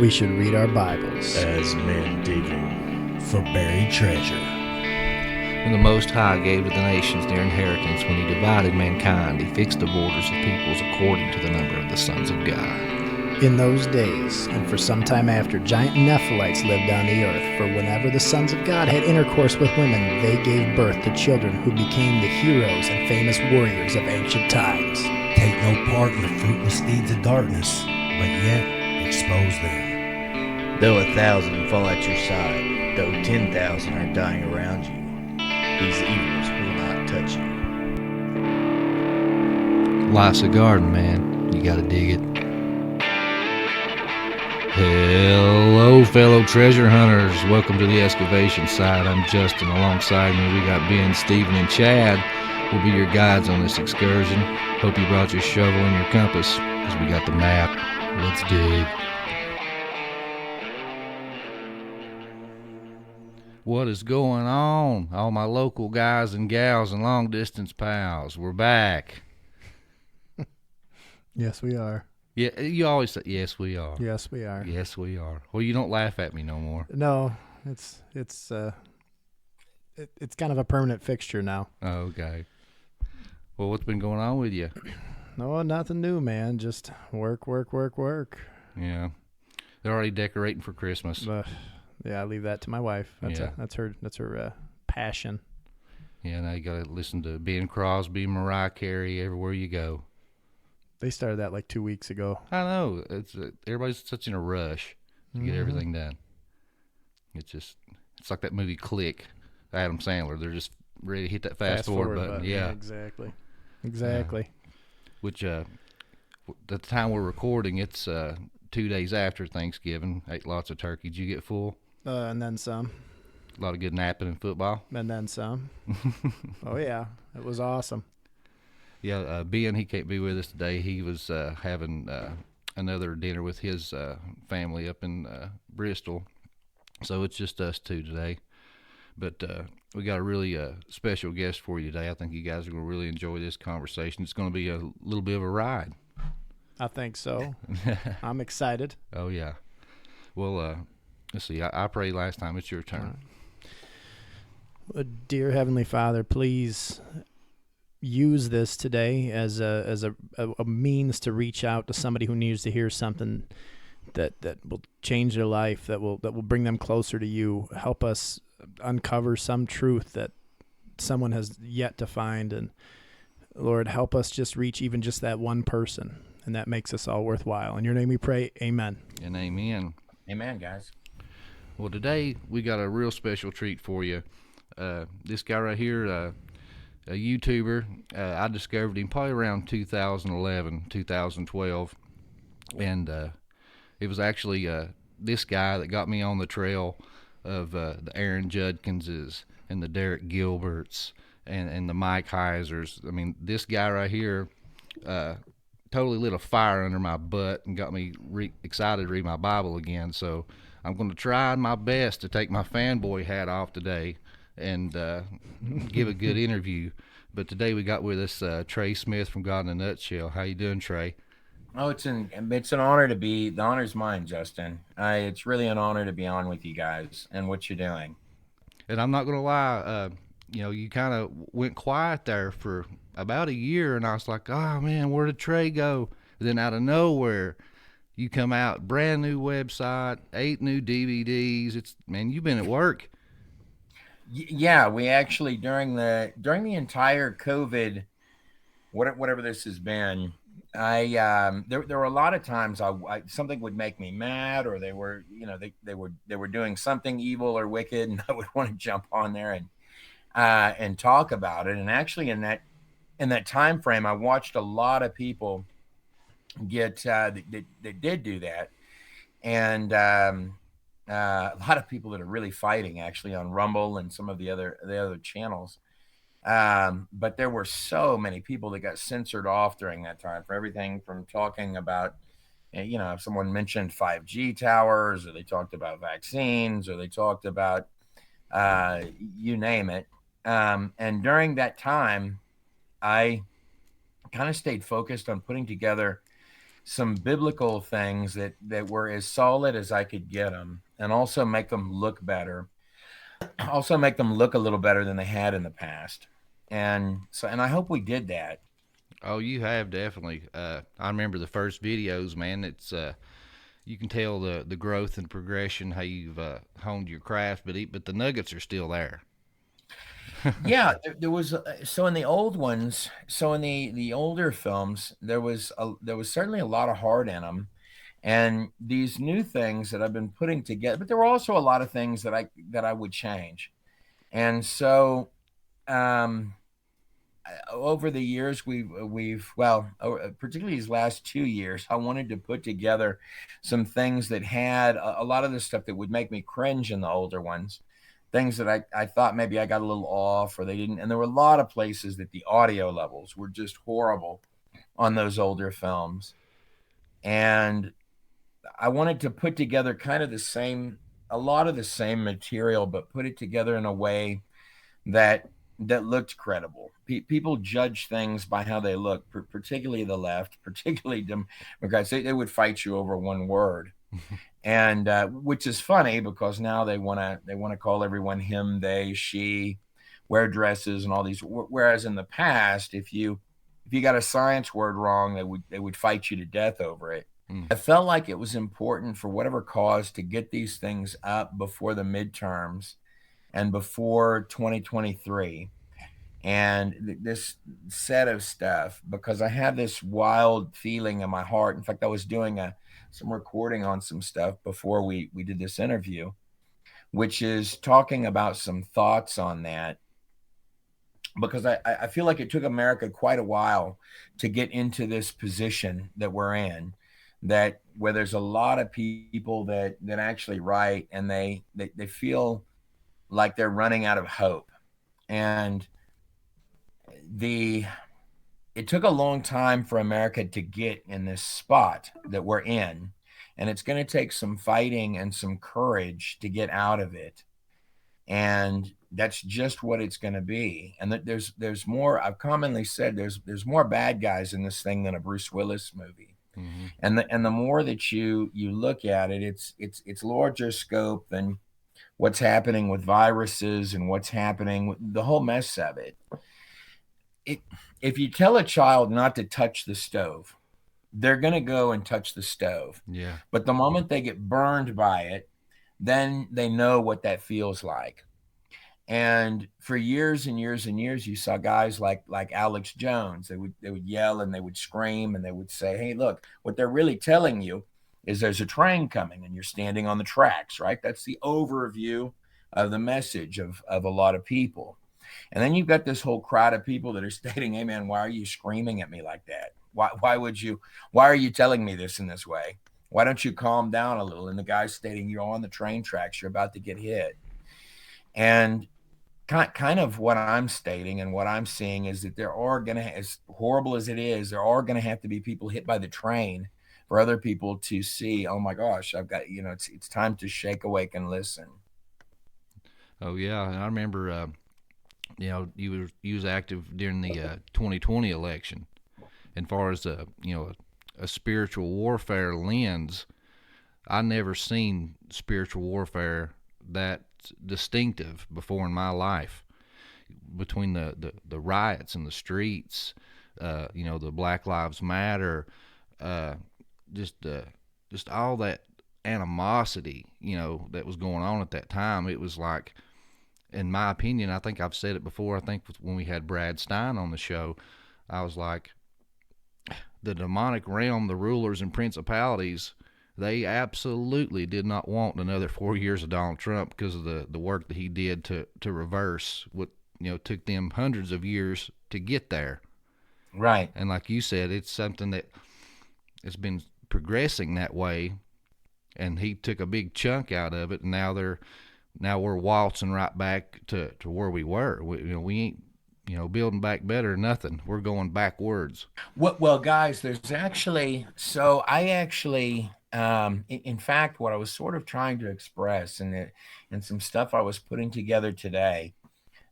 We should read our Bibles as men digging for buried treasure. When the Most High gave to the nations their inheritance, when he divided mankind, he fixed the borders of peoples according to the number of the sons of God. In those days, and for some time after, giant Nephilites lived on the earth, for whenever the sons of God had intercourse with women, they gave birth to children who became the heroes and famous warriors of ancient times. Take no part in the fruitless deeds of darkness, but yet expose them. Though 1,000 fall at your side, though 10,000 are dying around you, these evils will not touch you. Life's a garden, man. You gotta dig it. Hello, fellow treasure hunters. Welcome to the excavation site. I'm Justin. Alongside me, we got Ben, Stephen, and Chad. We'll be your guides on this excursion. Hope you brought your shovel and your compass, because we got the map. Let's dig. What is going on? All my local guys and gals and long-distance pals, we're back. Yes, we are. Yeah, you always say, yes, we are. Yes, we are. Yes, we are. Well, you don't laugh at me no more. No, it's kind of a permanent fixture now. Oh, okay. Well, what's been going on with you? No, nothing new, man. Just work. Yeah. They're already decorating for Christmas. Yeah, I leave that to my wife. That's her passion. Yeah, now you got to listen to Ben Crosby, Mariah Carey everywhere you go. They started that like 2 weeks ago. I know. It's everybody's such in a rush to get everything done. It's like that movie Click, Adam Sandler. They're just ready to hit that fast forward button. Yeah, exactly. Which at the time we're recording, it's 2 days after Thanksgiving. Ate lots of turkey. Did you get full? And then some. A lot of good napping and football. And then some. Oh yeah, it was awesome. Yeah, Ben, he can't be with us today. He was having another dinner with his family up in Bristol. So it's just us two today. But we got a really special guest for you today. I think you guys are going to really enjoy this conversation. It's going to be a little bit of a ride. I think so. I'm excited. Oh, yeah. Well, let's see. I prayed last time. It's your turn. Right. Dear Heavenly Father, please use this today as a means to reach out to somebody who needs to hear something that will change their life, that will bring them closer to you. Help us uncover some truth that someone has yet to find, and Lord, help us just reach even just that one person, and that makes us all worthwhile. In your name we pray, amen. And amen. Amen, guys. Well, today we got a real special treat for you. This guy right here, a YouTuber. I discovered him probably around 2011, 2012, and it was actually this guy that got me on the trail of the Aaron Judkinses and the Derek Gilberts and the Mike Heisers. I mean, this guy right here totally lit a fire under my butt and got me excited to read my Bible again. So I'm going to try my best to take my fanboy hat off today and give a good interview. But today we got with us Trey Smith from God in a Nutshell. How you doing, Trey? Oh, it's an honor to be. The honor's mine, Justin. It's really an honor to be on with you guys and what you're doing. And I'm not going to lie, you kind of went quiet there for about a year, and I was like, oh, man, where did Trey go? And then out of nowhere, you come out, brand new website, 8 new DVDs. Man, you've been at work. Yeah, we actually during the entire COVID, whatever this has been, there were a lot of times I something would make me mad, or they were they were doing something evil or wicked, and I would want to jump on there and talk about it. And actually in that time frame, I watched a lot of people get that did do that, and a lot of people that are really fighting actually on Rumble and some of the other channels. But there were so many people that got censored off during that time for everything from talking about, if someone mentioned 5G towers, or they talked about vaccines, or they talked about, you name it. And during that time, I kind of stayed focused on putting together some biblical things that were as solid as I could get them, and also make them look better. Also make them look a little better than they had in the past. And I hope we did that. Oh, you have definitely. I remember the first videos, man. It's you can tell the growth and progression, how you've honed your craft, but the nuggets are still there. Yeah, there was so in the old ones, so in the older films, there was certainly a lot of heart in them, and these new things that I've been putting together. But there were also a lot of things that I would change, and so um, over the years we've well, particularly these last 2 years, I wanted to put together some things that had a lot of the stuff that would make me cringe in the older ones, things that I thought maybe I got a little off or they didn't. And there were a lot of places that the audio levels were just horrible on those older films. And I wanted to put together kind of the same, a lot of the same material, but put it together in a way that that looked credible. People judge things by how they look, particularly the left, particularly Democrats. They would fight you over one word, and which is funny because now they want to call everyone him, they, she, wear dresses and all these. Whereas in the past, if you got a science word wrong, they would fight you to death over it. Mm. I felt like it was important for whatever cause to get these things up before the midterms and before 2023 and this set of stuff because I had this wild feeling in my heart. In fact, I was doing some recording on some stuff before we did this interview, which is talking about some thoughts on that because I feel like it took America quite a while to get into this position that we're in, that where there's a lot of people that actually write and they feel like they're running out of hope. And the it took a long time for America to get in this spot that we're in. And it's going to take some fighting and some courage to get out of it. And that's just what it's going to be. And that there's more. I've commonly said there's more bad guys in this thing than a Bruce Willis movie. Mm-hmm. And the more that you look at it, it's larger scope than what's happening with viruses and what's happening with the whole mess of it. It if you tell a child not to touch the stove, they're going to go and touch the stove. Yeah. But the moment they get burned by it, then they know what that feels like. And for years and years and years, you saw guys like Alex Jones. They would yell and they would scream and they would say, "Hey, look! What they're really telling you is there's a train coming and you're standing on the tracks." Right? That's the overview of the message of a lot of people. And then you've got this whole crowd of people that are stating, "Hey, man, why are you screaming at me like that? Why would you? Why are you telling me this in this way? Why don't you calm down a little?" And the guy's stating, "You're on the train tracks. You're about to get hit." And kind of what I'm stating and what I'm seeing is that there are going to, as horrible as it is, there are going to have to be people hit by the train for other people to see, oh my gosh, I've got, it's time to shake awake and listen. Oh yeah, and I remember, you was active during the 2020 election, and far as a spiritual warfare lens, I never seen spiritual warfare that distinctive before in my life. Between the riots in the streets, the Black Lives Matter, uh, just just all that animosity, that was going on at that time. It was like, in my opinion, I think I've said it before. I think when we had Brad Stein on the show, I was like, the demonic realm, the rulers and principalities, they absolutely did not want another 4 years of Donald Trump because of the work that he did to reverse what took them hundreds of years to get there. Right. And like you said, it's something that has been progressing that way, and he took a big chunk out of it, and now we're waltzing right back to where we were. We ain't building back better or nothing. We're going backwards. Well, guys, there's actually, so I actually, in fact, what I was sort of trying to express and some stuff I was putting together today,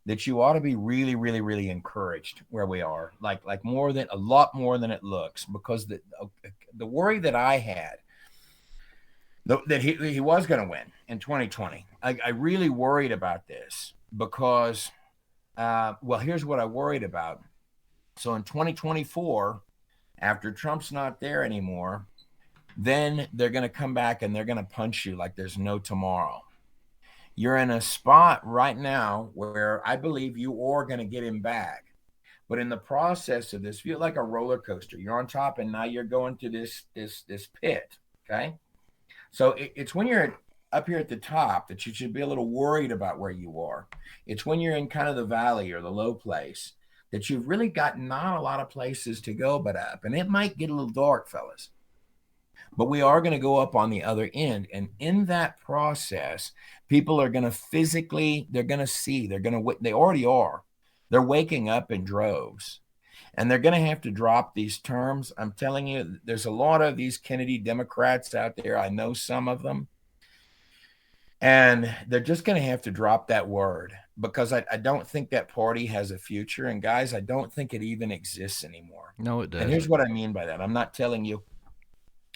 that you ought to be really, really, really encouraged where we are, like a lot more than it looks, because the worry that I had that he was going to win in 2020, I really worried about this because, well, here's what I worried about. So in 2024, after Trump's not there anymore, then they're going to come back and they're going to punch you like there's no tomorrow. You're in a spot right now where I believe you are going to get him back. But in the process of this, feel like a roller coaster. You're on top and now you're going to this pit. Okay. So it's when you're up here at the top that you should be a little worried about where you are. It's when you're in kind of the valley or the low place that you've really got not a lot of places to go but up. And it might get a little dark, fellas. But we are going to go up on the other end. And in that process, people are going to they're going to see, they already are. They're waking up in droves. And they're going to have to drop these terms. I'm telling you, there's a lot of these Kennedy Democrats out there. I know some of them. And they're just going to have to drop that word, because I don't think that party has a future. And guys, I don't think it even exists anymore. No, it doesn't. And here's what I mean by that. I'm not telling you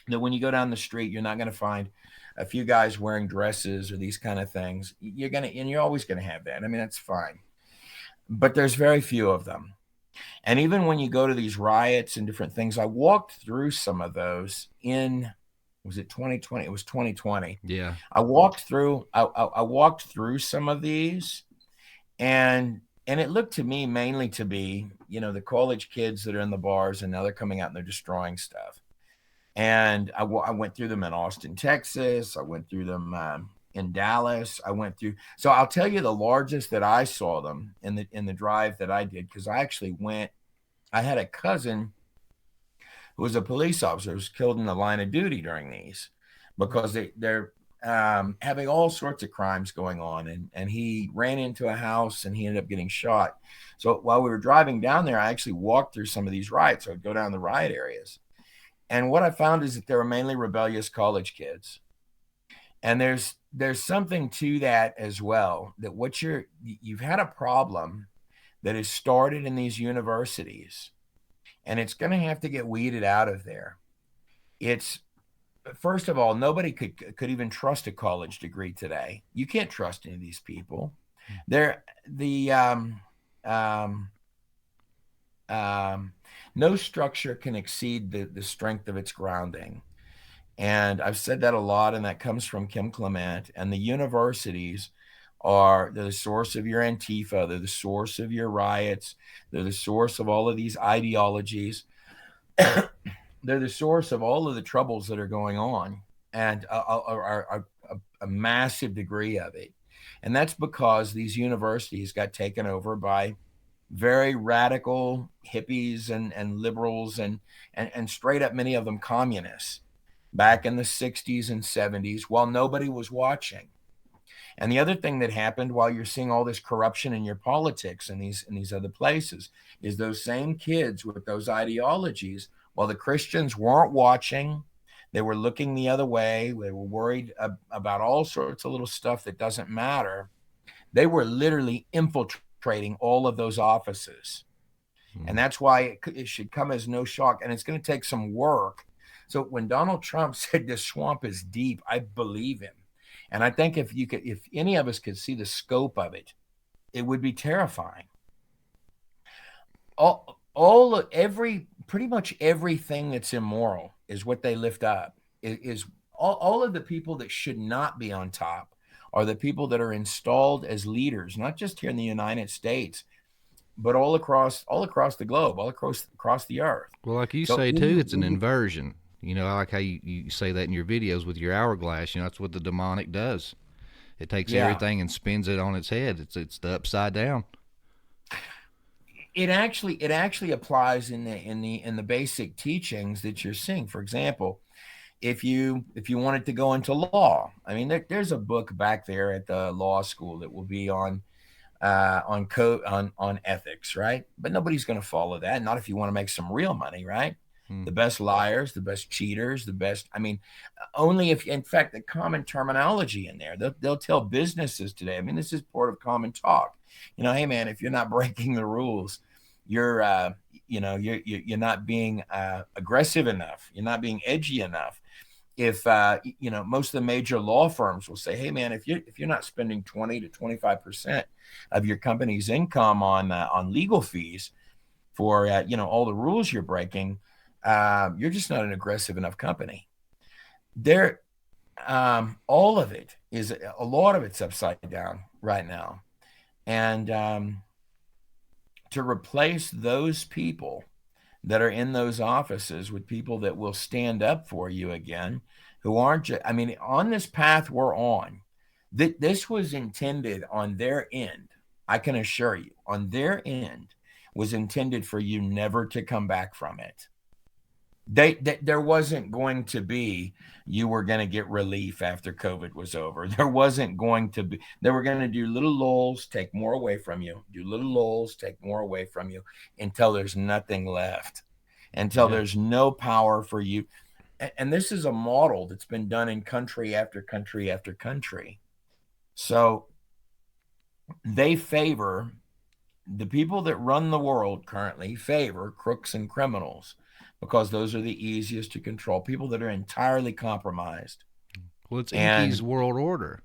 that when you go down the street, you're not going to find a few guys wearing dresses or these kind of things. You're always going to have that. I mean, that's fine. But there's very few of them. And even when you go to these riots and different things, I walked through some of those was it 2020? It was 2020. Yeah. I walked through some of these, and it looked to me mainly to be, the college kids that are in the bars, and now they're coming out and they're destroying stuff. And I went through them in Austin, Texas. I went through them in Dallas. So I'll tell you the largest that I saw them in the drive that I did, because I had a cousin who was a police officer who was killed in the line of duty during these, because they're having all sorts of crimes going on. And he ran into a house and he ended up getting shot. So while we were driving down there, I actually walked through some of these riots. So I'd go down the riot areas. And what I found is that they were mainly rebellious college kids. And there's something to that as well, that you've had a problem that is started in these universities, and it's going to have to get weeded out of there. It's, first of all, nobody could even trust a college degree today. You can't trust any of these people. No structure can exceed the strength of its grounding. And I've said that a lot, and that comes from Kim Clement. And the universities they're the source of your Antifa. They're the source of your riots. They're the source of all of these ideologies. They're the source of all of the troubles that are going on, and a massive degree of it. And that's because these universities got taken over by very radical hippies and liberals and straight up, many of them communists, back in the 60s and 70s, while nobody was watching. And the other thing that happened while you're seeing all this corruption in your politics in these other places is those same kids with those ideologies, while the Christians weren't watching, they were looking the other way, they were worried about all sorts of little stuff that doesn't matter. They were literally infiltrating all of those offices. And that's why it should come as no shock. And it's going to take some work. So when Donald Trump said the swamp is deep, I believe him. And I think if any of us could see the scope of it, it would be terrifying. Pretty much everything that's immoral is what they lift up. Is all of the people that should not be on top are the people that are installed as leaders, not just here in the United States, but all across the globe, all across the earth. Well, like you say too, it's an inversion. I like how you say that in your videos with your hourglass. That's what the demonic does. It takes everything and spins it on its head. It's the upside down. It actually applies in the basic teachings that you're seeing. For example, if you wanted to go into law, I mean, there's a book back there at the law school that will be on ethics, right? But nobody's going to follow that. Not if you want to make some real money, right? the best liars, the best cheaters, the best. I mean, only if, in fact, the common terminology in there. They'll tell businesses today. I mean, this is part of common talk. Hey man, if you're not breaking the rules, you're you're not being aggressive enough. You're not being edgy enough. If most of the major law firms will say, hey man, if you're not spending 20 to 25% of your company's income on legal fees for all the rules you're breaking, you're just not an aggressive enough company. All of it is, a lot of it's upside down right now, and to replace those people that are in those offices with people that will stand up for you again, who aren't just, I mean, on this path we're on, this was intended on their end. I can assure you, on their end, was intended for you never to come back from it. There wasn't going to be, you were going to get relief after COVID was over. There wasn't going to be, they were going to do little lulls, take more away from you, do little lulls, take more away from you, until there's nothing left, until there's no power for you. And this is a model that's been done in country after country after country. So they favor, the people that run the world currently favor crooks and criminals, because those are the easiest to control, people that are entirely compromised. Well, it's Inky's world order.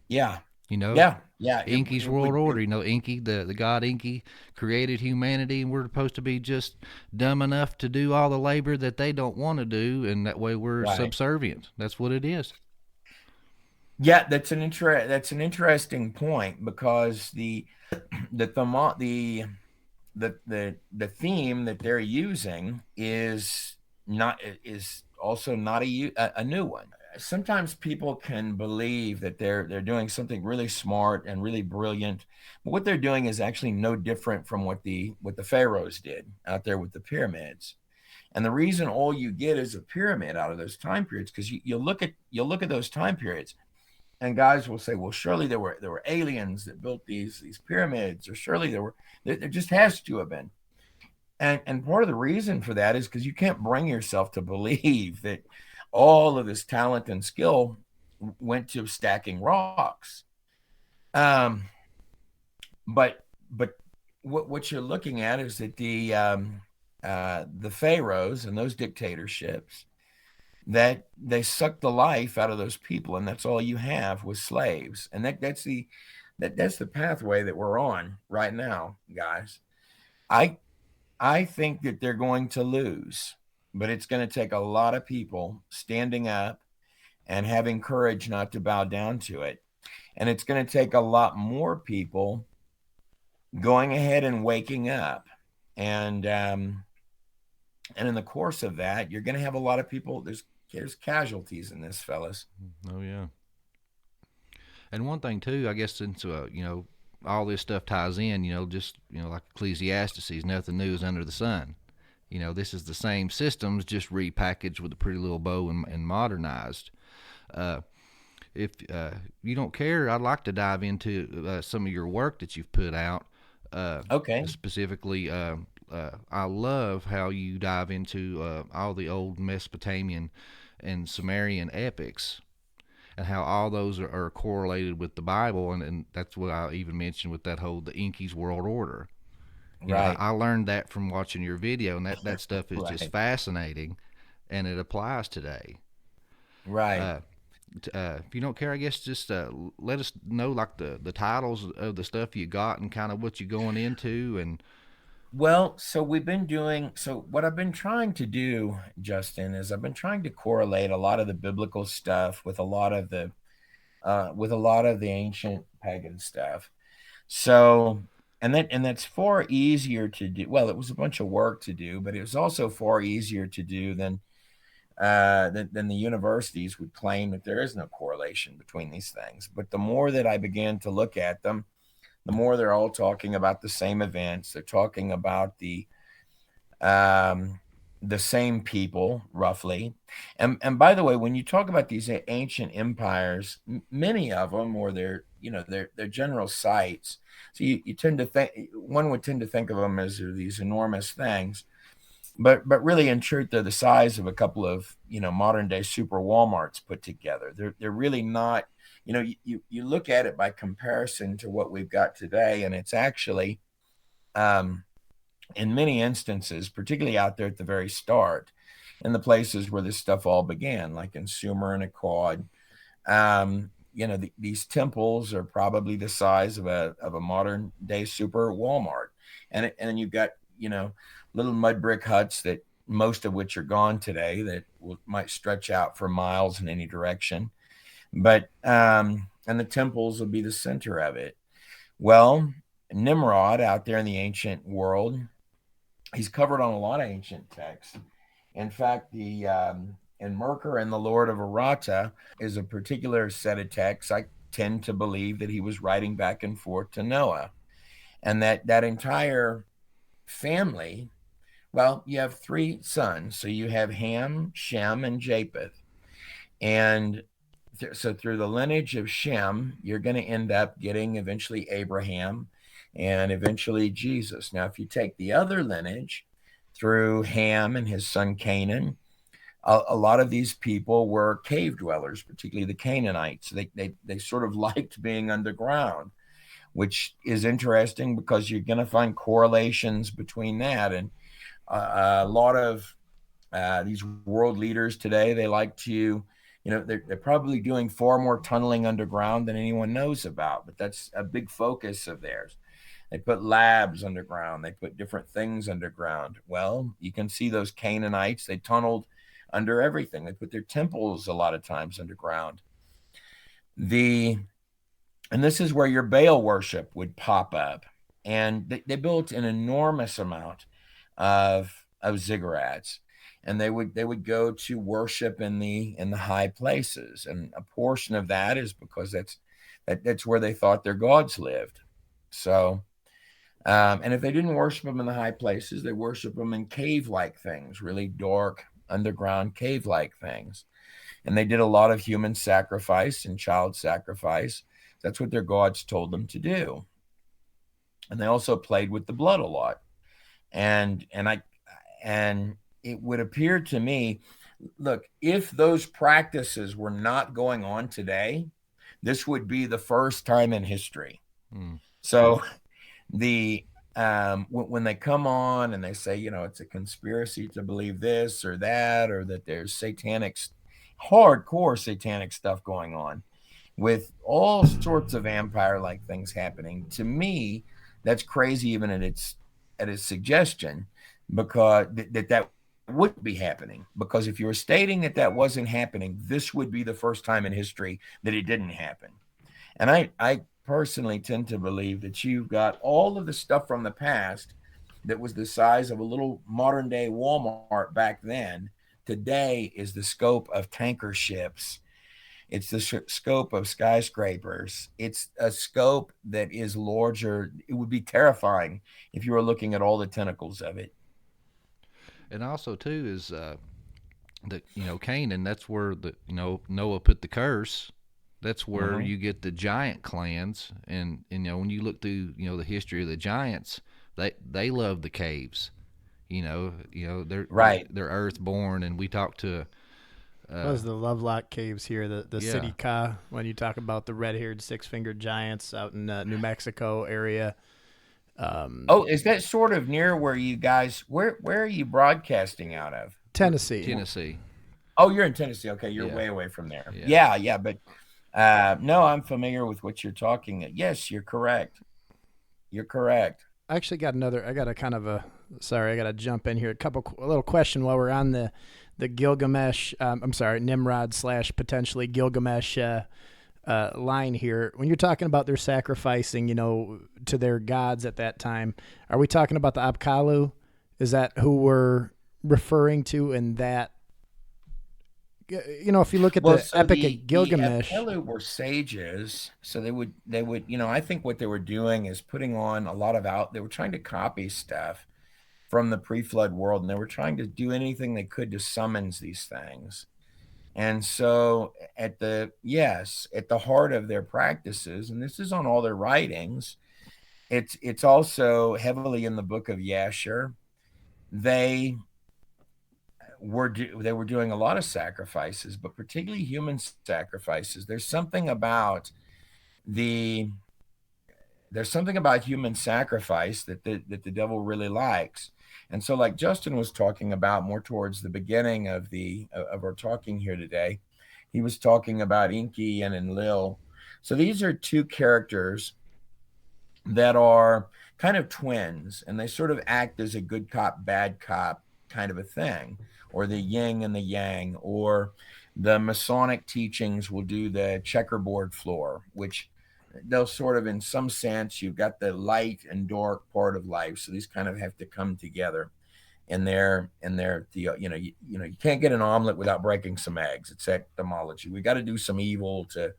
Yeah. Yeah. Inky's world order. Inky, the god Inky, created humanity, and we're supposed to be just dumb enough to do all the labor that they don't want to do, and that way we're subservient. That's what it is. Yeah, that's an interesting point, because the theme that they're using is also not a new one. Sometimes people can believe that they're doing something really smart and really brilliant, but what they're doing is actually no different from what the pharaohs did out there with the pyramids. And the reason all you get is a pyramid out of those time periods, because you'll look at those time periods, and guys will say, well, surely there were aliens that built these pyramids, or surely there just has to have been. And part of the reason for that is because you can't bring yourself to believe that all of this talent and skill went to stacking rocks. But what you're looking at is that the pharaohs and those dictatorships, that they sucked the life out of those people, and that's all you have was slaves. And that's the pathway that we're on right now, guys. I think that they're going to lose, but it's going to take a lot of people standing up and having courage not to bow down to it. And it's going to take a lot more people going ahead and waking up. And in the course of that, you're going to have a lot of people. There's casualties in this, fellas. Oh yeah. And one thing too, I guess, since all this stuff ties in, like Ecclesiastes, nothing new is under the sun. This is the same systems, just repackaged with a pretty little bow and modernized. If you don't care, I'd like to dive into some of your work that you've put out. Okay. Specifically, I love how you dive into all the old Mesopotamian and Sumerian epics, and how all those are correlated with the Bible, and that's what I even mentioned with that whole the Inky's world order. Right. I learned that from watching your video, and that stuff is just fascinating, and it applies today. Right. If you don't care, I guess just let us know like the titles of the stuff you got and kind of what you're going into. And well, so what I've been trying to do, Justin, is I've been trying to correlate a lot of the biblical stuff with a lot of the ancient pagan stuff. So, and that's far easier to do. Well, it was a bunch of work to do, but it was also far easier to do than the universities would claim that there is no correlation between these things. But the more that I began to look at them, the more they're all talking about the same events. They're talking about the same people, roughly. And by the way, when you talk about these ancient empires, many of them, or their general sites, so you tend to think, one would tend to think of them as these enormous things. but really in truth they're the size of a couple of modern day super Walmarts put together. They're really not. You look at it by comparison to what we've got today, and it's actually in many instances, particularly out there at the very start, in the places where this stuff all began, like in Sumer and Akkad, these temples are probably the size of a modern day super Walmart, and you've got little mud brick huts that most of which are gone today that might stretch out for miles in any direction, but and the temples will be the center of it. Well, Nimrod out there in the ancient world, he's covered on a lot of ancient texts. In fact, the in Merkur and the Lord of Arata is a particular set of texts. I tend to believe that he was writing back and forth to Noah, and that entire family. Well, you have three sons, so you have Ham, Shem, and Japheth, and so through the lineage of Shem, you're going to end up getting eventually Abraham, and eventually Jesus. Now, if you take the other lineage through Ham and his son Canaan, a lot of these people were cave dwellers, particularly the Canaanites. They sort of liked being underground, which is interesting because you're going to find correlations between that and a lot of these world leaders today. They like to, they're probably doing far more tunneling underground than anyone knows about, but that's a big focus of theirs. They put labs underground. They put different things underground. Well, you can see those Canaanites. They tunneled under everything. They put their temples a lot of times underground. And this is where your Baal worship would pop up. And they built an enormous amount of ziggurats. And they would go to worship in the high places. And a portion of that is because that's where they thought their gods lived. So and if they didn't worship them in the high places, they worship them in cave-like things, really dark, underground cave-like things. And they did a lot of human sacrifice and child sacrifice. That's what their gods told them to do. And they also played with the blood a lot. And it would appear to me, look, if those practices were not going on today, this would be the first time in history. So when they come on and they say, it's a conspiracy to believe this or that, or that there's hardcore satanic stuff going on with all sorts of vampire-like things happening, to me, that's crazy even at its suggestion, because that would be happening. Because if you were stating that wasn't happening, this would be the first time in history that it didn't happen. And I personally tend to believe that you've got all of the stuff from the past that was the size of a little modern day Walmart back then. Today is the scope of tanker ships. It's the scope of skyscrapers. It's a scope that is larger. It would be terrifying if you were looking at all the tentacles of it. And also too is that Canaan. That's where Noah put the curse. That's where you get the giant clans, and when you look through the history of the giants, they love the caves. They're right. They're earthborn, and we talked to. Those are the Lovelock Caves here, the city Ka. When you talk about the red-haired, six-fingered giants out in New Mexico area. Is that sort of near where you guys? Where are you broadcasting out of? Tennessee. Oh, you're in Tennessee. Okay, you're way away from there. Yeah, but. No, I'm familiar with what you're talking. Yes, you're correct. I actually got I got to jump in here. A little question while we're on the Gilgamesh, Nimrod / potentially Gilgamesh line here. When you're talking about their sacrificing, to their gods at that time, are we talking about the Apkallu? Is that who we're referring to in that? If you look at the Epic of Gilgamesh, the Apkallu were sages, so they would, I think what they were doing is putting on a lot of they were trying to copy stuff from the pre-flood world, and they were trying to do anything they could to summons these things. And so at the heart of their practices, and this is on all their writings, it's also heavily in the book of Yasher. They they were doing a lot of sacrifices, but particularly human sacrifices. The there's something about human sacrifice that the devil really likes. And so, like Justin was talking about more towards the beginning of our talking here today, he was talking about Inky and Enlil. So these are two characters that are kind of twins, and they sort of act as a good cop, bad cop kind of a thing, or the yin and the yang, or the Masonic teachings will do the checkerboard floor, which they'll sort of, in some sense, you've got the light and dark part of life. So these kind of have to come together in their, you can't get an omelet without breaking some eggs. It's etymology. We got to do some evil to,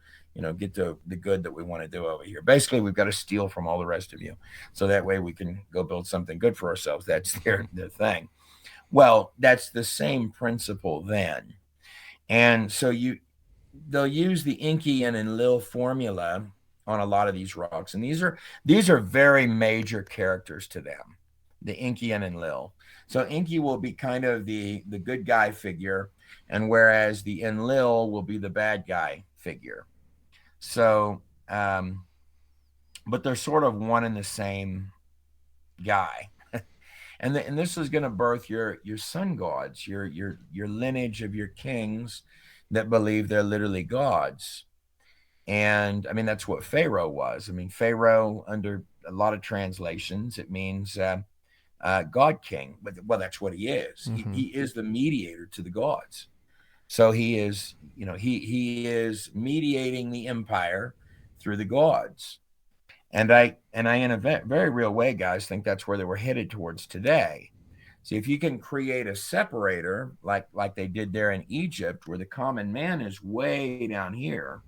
get to the good that we want to do over here. Basically, we've got to steal from all the rest of you. So that way we can go build something good for ourselves. That's their thing. Well, that's the same principle then. And so they'll use the Inky and Enlil formula on a lot of these rocks. And these are very major characters to them, the Inky and Enlil. So Inky will be kind of the good guy figure, and whereas the Enlil will be the bad guy figure. So, but they're sort of one and the same guy. And this is going to birth your sun gods, your lineage of your kings that believe they're literally gods. And I mean, that's what Pharaoh was. I mean, Pharaoh, under a lot of translations, it means God king. But well, that's what he is. Mm-hmm. He is the mediator to the gods. So he is, he is mediating the empire through the gods. And I in a very real way, guys, think that's where they were headed towards today. See, if you can create a separator like they did there in Egypt, where the common man is way down here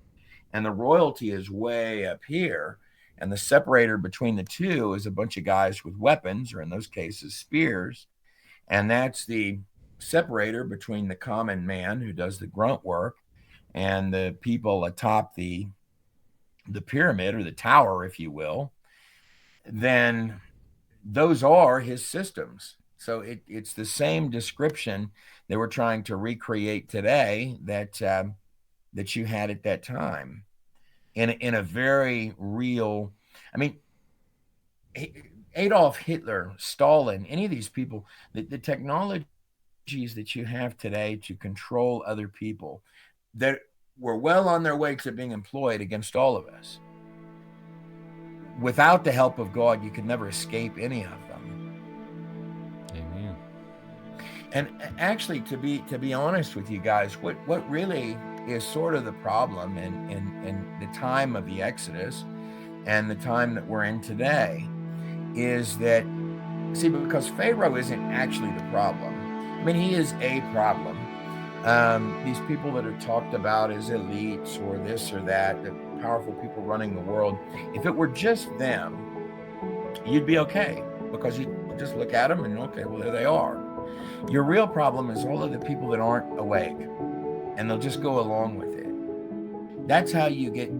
and the royalty is way up here, and the separator between the two is a bunch of guys with weapons, or in those cases, spears, and that's the separator between the common man who does the grunt work and the people atop the pyramid, or the tower, if you will, then those are his systems. So it's the same description that we're trying to recreate today that you had at that time in a very real, I mean, Adolf Hitler, Stalin, any of these people, the technologies that you have today to control other people, that were well on their way to being employed against all of us. Without the help of God, you could never escape any of them. Amen. And actually, to be honest with you guys, what really is sort of the problem in the time of the Exodus and the time that we're in today is that, see, because Pharaoh isn't actually the problem. I mean, he is a problem. These people that are talked about as elites or this or that, the powerful people running the world, if it were just them, you'd be okay, because you just look at them and okay, well, there they are. Your real problem is all of the people that aren't awake, and they'll just go along with it. That's how you get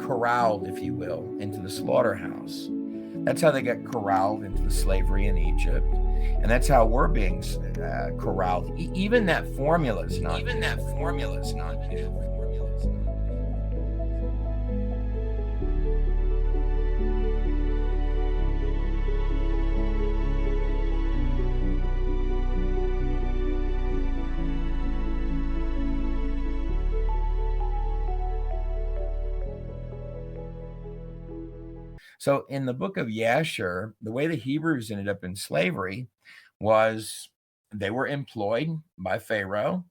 corralled, if you will, into the slaughterhouse. That's how they got corralled into the slavery in Egypt. And that's how we're being corralled. Even that formula is not. Even that formula is not new. So in the book of Yasher, the way the Hebrews ended up in slavery was they were employed by Pharaoh,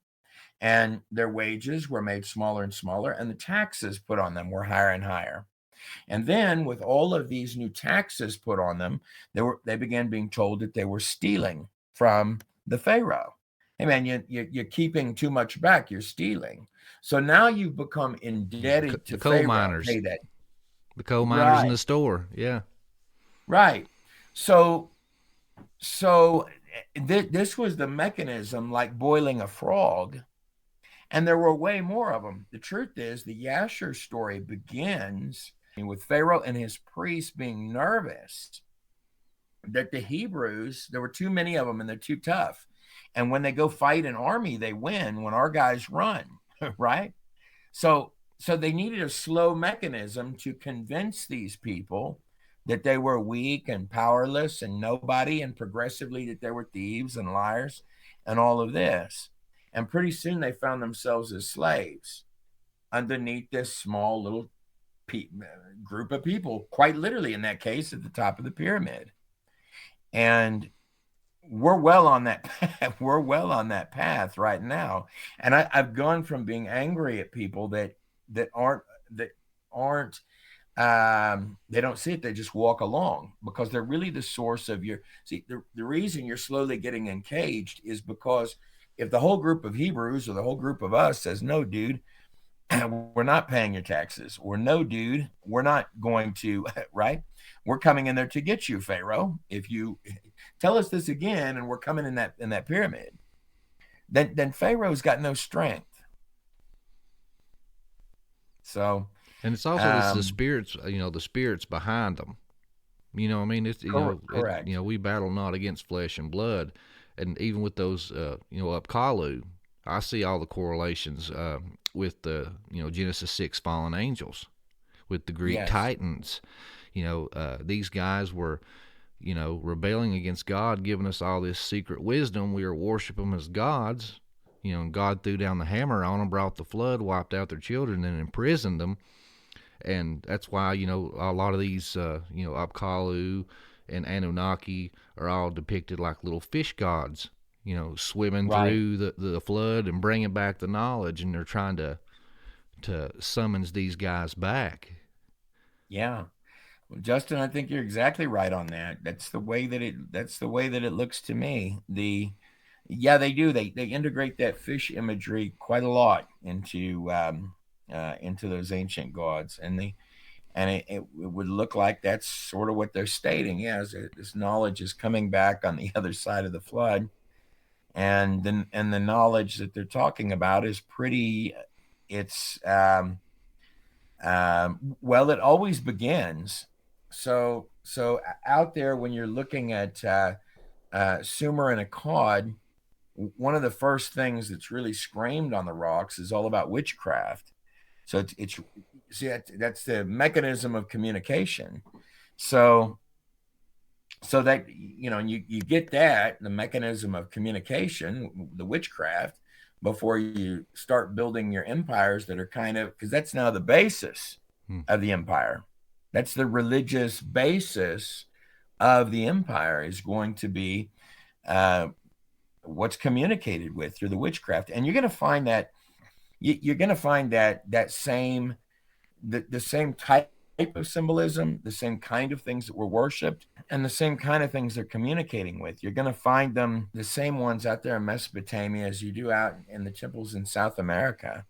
and their wages were made smaller and smaller, and the taxes put on them were higher and higher. And then with all of these new taxes put on them, they began being told that they were stealing from the Pharaoh. Hey man, you're keeping too much back, you're stealing. So now you've become indebted to coal Pharaoh. miners. Pay that. The coal miners in the store, yeah. Right. So this was the mechanism, like boiling a frog, and there were way more of them. The truth is, the Yasher story begins with Pharaoh and his priests being nervous that the Hebrews, there were too many of them and they're too tough, And when they go fight an army, they win when our guys run, right? So they needed a slow mechanism to convince these people that they were weak and powerless and nobody, and progressively that they were thieves and liars and all of this. And pretty soon they found themselves as slaves underneath this small little group of people, quite literally in that case, at the top of the pyramid. And we're well on that path. We're well on that path right now. And I've gone from being angry at people that aren't they don't see it, they just walk along, because they're really the source of your the reason you're slowly getting encaged is because if the whole group of Hebrews or the whole group of us says, no, dude, we're not paying your taxes, or no, dude, we're not going to, right? We're coming in there to get you, Pharaoh. If you tell us this again, and we're coming in that pyramid, then Pharaoh's got no strength. So, and it's also the spirits, the spirits behind them. You know what I mean? It's correct. We battle not against flesh and blood, and even with those Upkalu, I see all the correlations with the Genesis 6 fallen angels, with the Greek Titans. These guys were rebelling against God, giving us all this secret wisdom. We were worshiping them as gods. And God threw down the hammer on them, brought the flood, wiped out their children, and imprisoned them. And that's why, a lot of these, Apkallu and Anunnaki are all depicted like little fish gods, swimming through the flood and bringing back the knowledge. And they're trying to summons these guys back. Yeah. Well, Justin, I think you're exactly right on that. That's the way that it looks to me. They do. They integrate that fish imagery quite a lot into those ancient gods, and it would look like that's sort of what they're stating. Yeah, this knowledge is coming back on the other side of the flood, and the knowledge that they're talking about is pretty. It's well, it always begins. So out there, when you're looking at Sumer and Akkad, one of the first things that's really screamed on the rocks is all about witchcraft. So it's see, that's the mechanism of communication. So that you get that, the mechanism of communication, the witchcraft, before you start building your empires that are because that's now the basis of the empire. That's the religious basis of the empire, is going to be what's communicated with through the witchcraft. And you're going to find that that same the same type of symbolism, the same kind of things that were worshipped, and the same kind of things they're communicating with. You're going to find them, the same ones, out there in Mesopotamia as you do out in the temples in South America.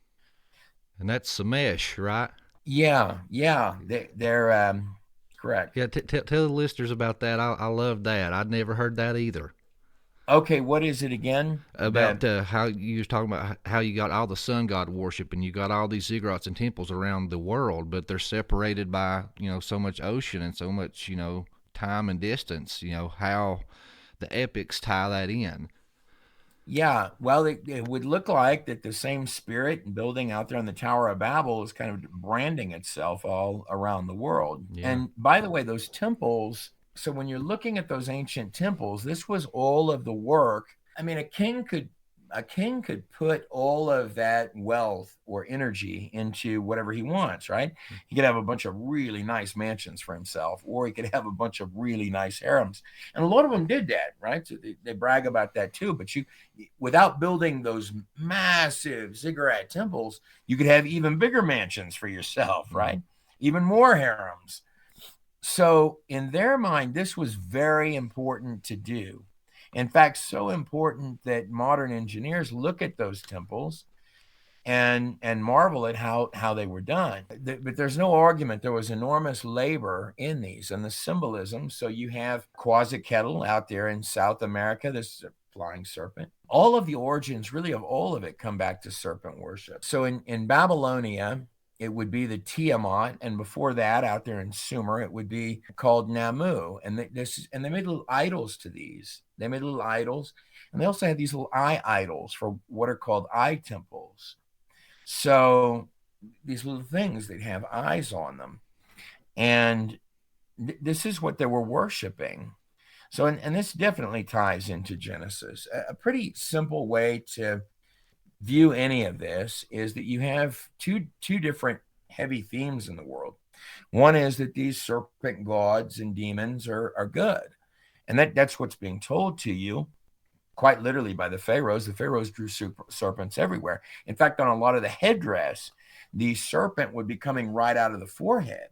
And that's Samesh, right? Yeah, they're correct. Yeah, tell the listeners about that. I love that. I'd never heard that either. Okay, what is it again? About how you was talking about how you got all the sun god worship, and you got all these ziggurats and temples around the world, but they're separated by so much ocean and so much time and distance. How the epics tie that in. Yeah, well, it would look like that the same spirit building out there on the Tower of Babel is kind of branding itself all around the world. Yeah. And by the way, those temples, so when you're looking at those ancient temples, this was all of the work. I mean, a king could put all of that wealth or energy into whatever he wants, right? He could have a bunch of really nice mansions for himself, or he could have a bunch of really nice harems. And a lot of them did that, right? So they brag about that too. But without building those massive ziggurat temples, you could have even bigger mansions for yourself, right? Even more harems. So in their mind, this was very important to do. In fact, so important that modern engineers look at those temples and marvel at how they were done. But there's no argument. There was enormous labor in these and the symbolism. So you have Quetzalcoatl out there in South America. This is a flying serpent. All of the origins, really, of all of it come back to serpent worship. So in Babylonia, it would be the Tiamat, and before that, out there in Sumer, it would be called Namu. And they made little idols to these. They made little idols, and they also had these little eye idols for what are called eye temples. So these little things that have eyes on them, and this is what they were worshiping. So, and this definitely ties into Genesis. A pretty simple way to view any of this is that you have two different heavy themes in the world. One is that these serpent gods and demons are good, and that's what's being told to you quite literally by the pharaohs. The pharaohs drew serpents everywhere. In fact, on a lot of the headdress, the serpent would be coming right out of the forehead,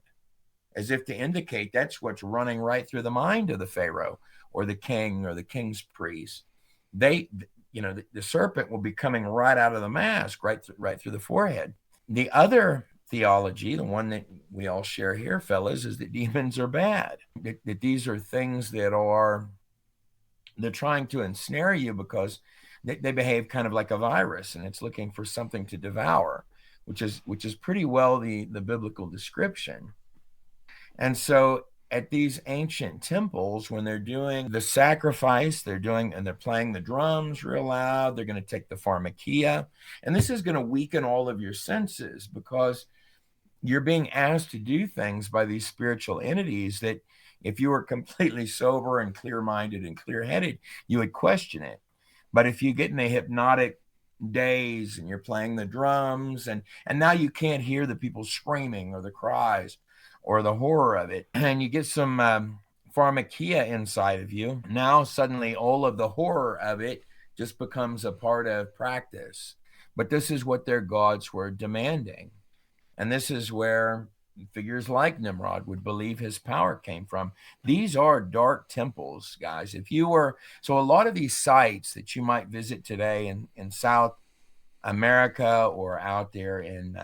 as if to indicate that's what's running right through the mind of the pharaoh or the king or the king's priest. The serpent will be coming right out of the mask, right through the forehead. The other theology, the one that we all share here, fellas, is that demons are bad. That these are things they're trying to ensnare you because they behave kind of like a virus, and it's looking for something to devour, which is pretty well the biblical description. And so at these ancient temples, when they're doing the sacrifice, they're playing the drums real loud, they're going to take the pharmakia, and this is going to weaken all of your senses because you're being asked to do things by these spiritual entities that if you were completely sober and clear-minded and clear-headed, you would question it. But if you get in a hypnotic daze and you're playing the drums and now you can't hear the people screaming or the cries or the horror of it, and you get some pharmakia inside of you, now suddenly all of the horror of it just becomes a part of practice. But this is what their gods were demanding. And this is where figures like Nimrod would believe his power came from. These are dark temples, guys. So a lot of these sites that you might visit today in South America or out there in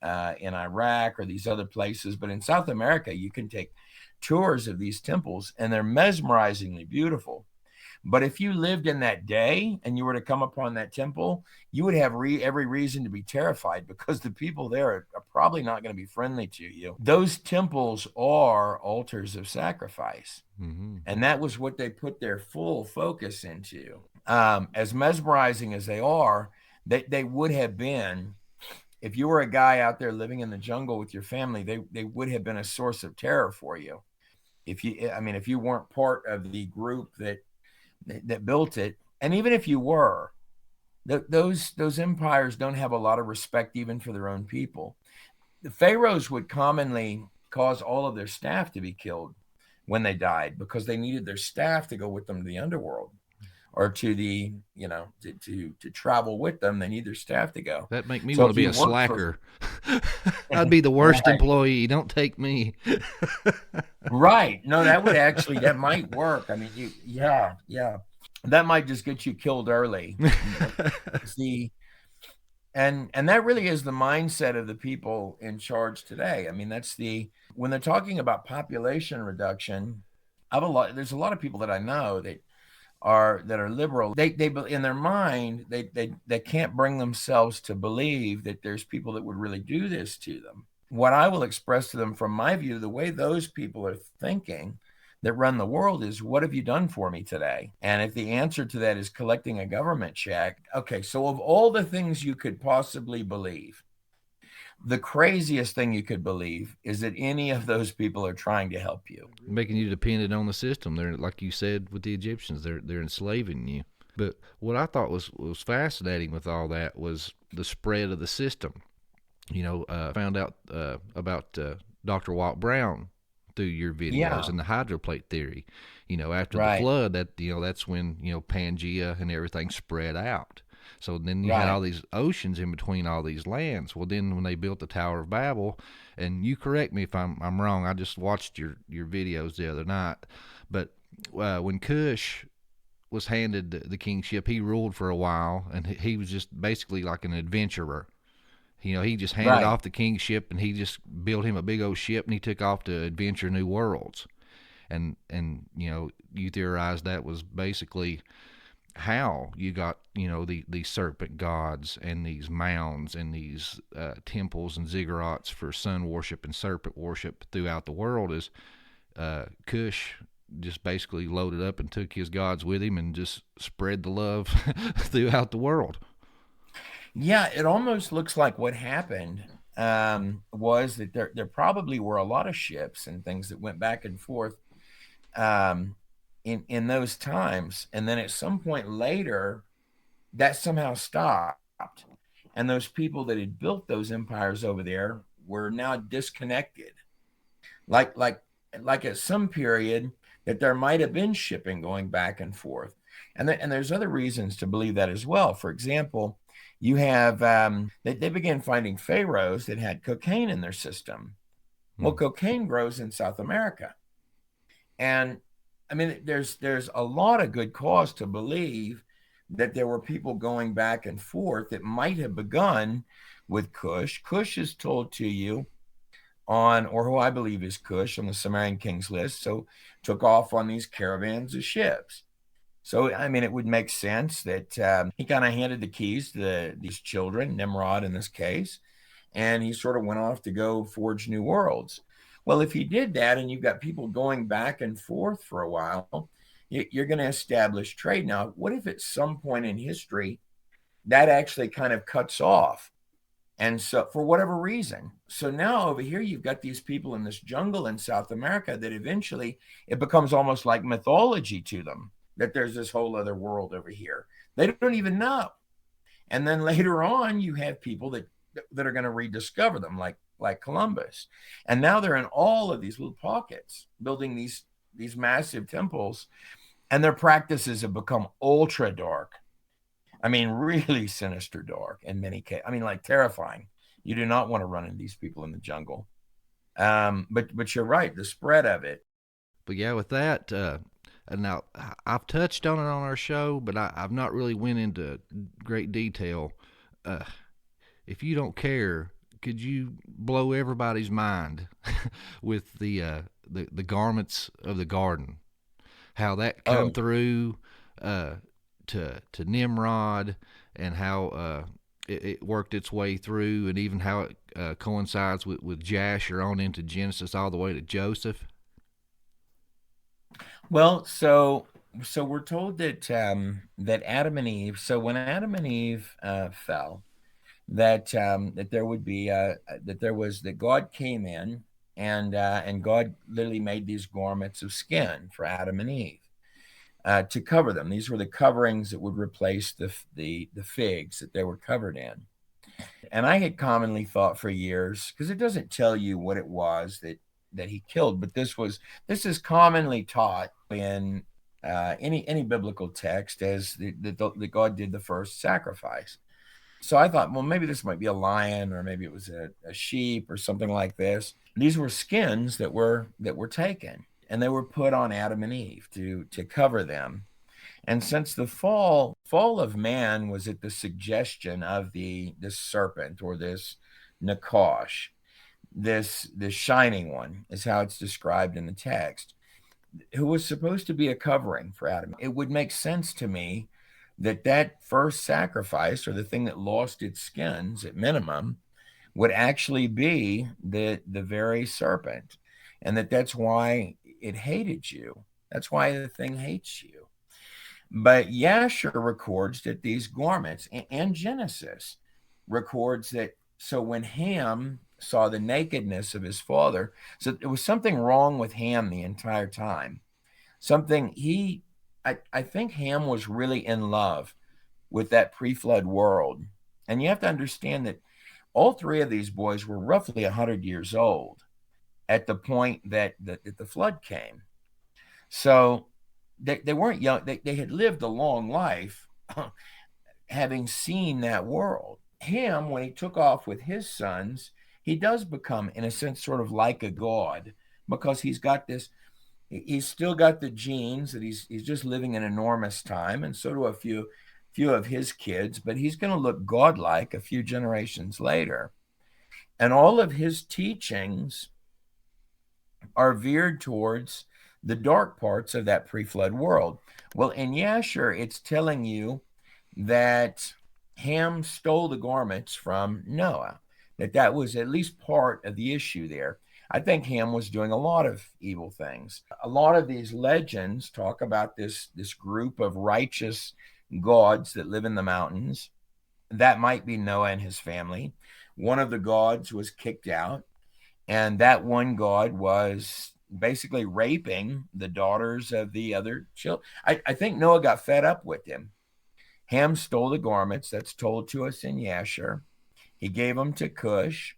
Iraq or these other places, but in South America, you can take tours of these temples and they're mesmerizingly beautiful. But if you lived in that day and you were to come upon that temple, you would have every reason to be terrified because the people there are probably not going to be friendly to you. Those temples are altars of sacrifice. Mm-hmm. And that was what they put their full focus into. As mesmerizing as they are, they would have been, if you were a guy out there living in the jungle with your family, they would have been a source of terror for you. If you weren't part of the group that built it, and even if you were, those empires don't have a lot of respect even for their own people. The pharaohs would commonly cause all of their staff to be killed when they died because they needed their staff to go with them to the underworld or to the to travel with them. They need their staff to go. That make me want to be a slacker. I'd be the worst employee. Don't take me. Right. No, that might work. I mean, yeah. That might just get you killed early. And that really is the mindset of the people in charge today. I mean, when they're talking about population reduction, there's a lot of people that I know that are liberal. They in their mind, they can't bring themselves to believe that there's people that would really do this to them. What I will express to them from my view, the way those people are thinking that run the world is, what have you done for me today? And if the answer to that is collecting a government check, okay, so of all the things you could possibly believe, the craziest thing you could believe is that any of those people are trying to help you. Making you dependent on the system. They're, like you said with the Egyptians, they're enslaving you. But what I thought was fascinating with all that was the spread of the system. Found out about Dr. Walt Brown through your videos and the hydroplate theory. After the flood, that's when Pangea and everything spread out. So then you had all these oceans in between all these lands. Well, then when they built the Tower of Babel, and you correct me if I'm wrong, I just watched your videos the other night, but when Cush was handed the kingship, he ruled for a while, and he was just basically like an adventurer. He just handed off the kingship, and he just built him a big old ship, and he took off to adventure new worlds. And you theorized that was basically how you got, these serpent gods and these mounds and these temples and ziggurats for sun worship and serpent worship throughout the world is Cush just basically loaded up and took his gods with him and just spread the love throughout the world. Yeah, it almost looks like what happened was that there probably were a lot of ships and things that went back and forth um, in those times, and then at some point later, that somehow stopped, and those people that had built those empires over there were now disconnected. Like like like at some period that there might have been shipping going back and forth, and there's other reasons to believe that as well. For example, you have they began finding pharaohs that had cocaine in their system. Well, cocaine grows in South America, and I mean, there's a lot of good cause to believe that there were people going back and forth that might have begun with Cush. Cush is told to you on, or who I believe is Cush on the Sumerian kings list. So took off on these caravans of ships. So I mean, it would make sense that he kind of handed the keys to these children, Nimrod in this case, and he sort of went off to go forge new worlds. Well, if he did that, and you've got people going back and forth for a while, you're going to establish trade. Now, what if at some point in history that actually kind of cuts off? And so, for whatever reason, so now over here, you've got these people in this jungle in South America that eventually it becomes almost like mythology to them that there's this whole other world over here. They don't even know. And then later on, you have people that are going to rediscover them, like Columbus. And now they're in all of these little pockets, building these massive temples, and their practices have become ultra dark. I mean, really sinister dark in many cases. I mean, like terrifying. You do not want to run into these people in the jungle. But you're right, the spread of it. But yeah, with that, now I've touched on it on our show, but I've not really went into great detail. If you don't care, could you blow everybody's mind with the garments of the garden? How that come through to Nimrod, and how it worked its way through, and even how it coincides with Jasher on into Genesis all the way to Joseph. Well, so we're told that that Adam and Eve. So when Adam and Eve fell, that there would be that God came in and God literally made these garments of skin for Adam and Eve to cover them. These were the coverings that would replace the figs that they were covered in. And I had commonly thought for years, because it doesn't tell you what it was that he killed, but this is commonly taught in any biblical text as that God did the first sacrifice. So I thought, well, maybe this might be a lion, or maybe it was a sheep or something like this. These were skins that were taken, and they were put on Adam and Eve to cover them. And since the fall of man was at the suggestion of this serpent, or this Nakash, this shining one is how it's described in the text, who was supposed to be a covering for Adam, it would make sense to me that first sacrifice, or the thing that lost its skins at minimum, would actually be the very serpent, and that's why it hated you. That's why the thing hates you. But Yasher records that these garments, and Genesis records that, so when Ham saw the nakedness of his father, so it was something wrong with Ham the entire time. I think Ham was really in love with that pre-flood world. And you have to understand that all three of these boys were roughly 100 years old at the point that the flood came. So they weren't young. They had lived a long life having seen that world. Ham, when he took off with his sons, he does become, in a sense, sort of like a god, because he's still got the genes that he's just living an enormous time, and so do a few of his kids, but he's going to look godlike a few generations later. And all of his teachings are veered towards the dark parts of that pre-flood world. Well, in Yasher, it's telling you that Ham stole the garments from Noah, that was at least part of the issue there. I think Ham was doing a lot of evil things. A lot of these legends talk about this group of righteous gods that live in the mountains. That might be Noah and his family. One of the gods was kicked out, and that one god was basically raping the daughters of the other children. I think Noah got fed up with him. Ham stole the garments. That's told to us in Yasher. He gave them to Cush,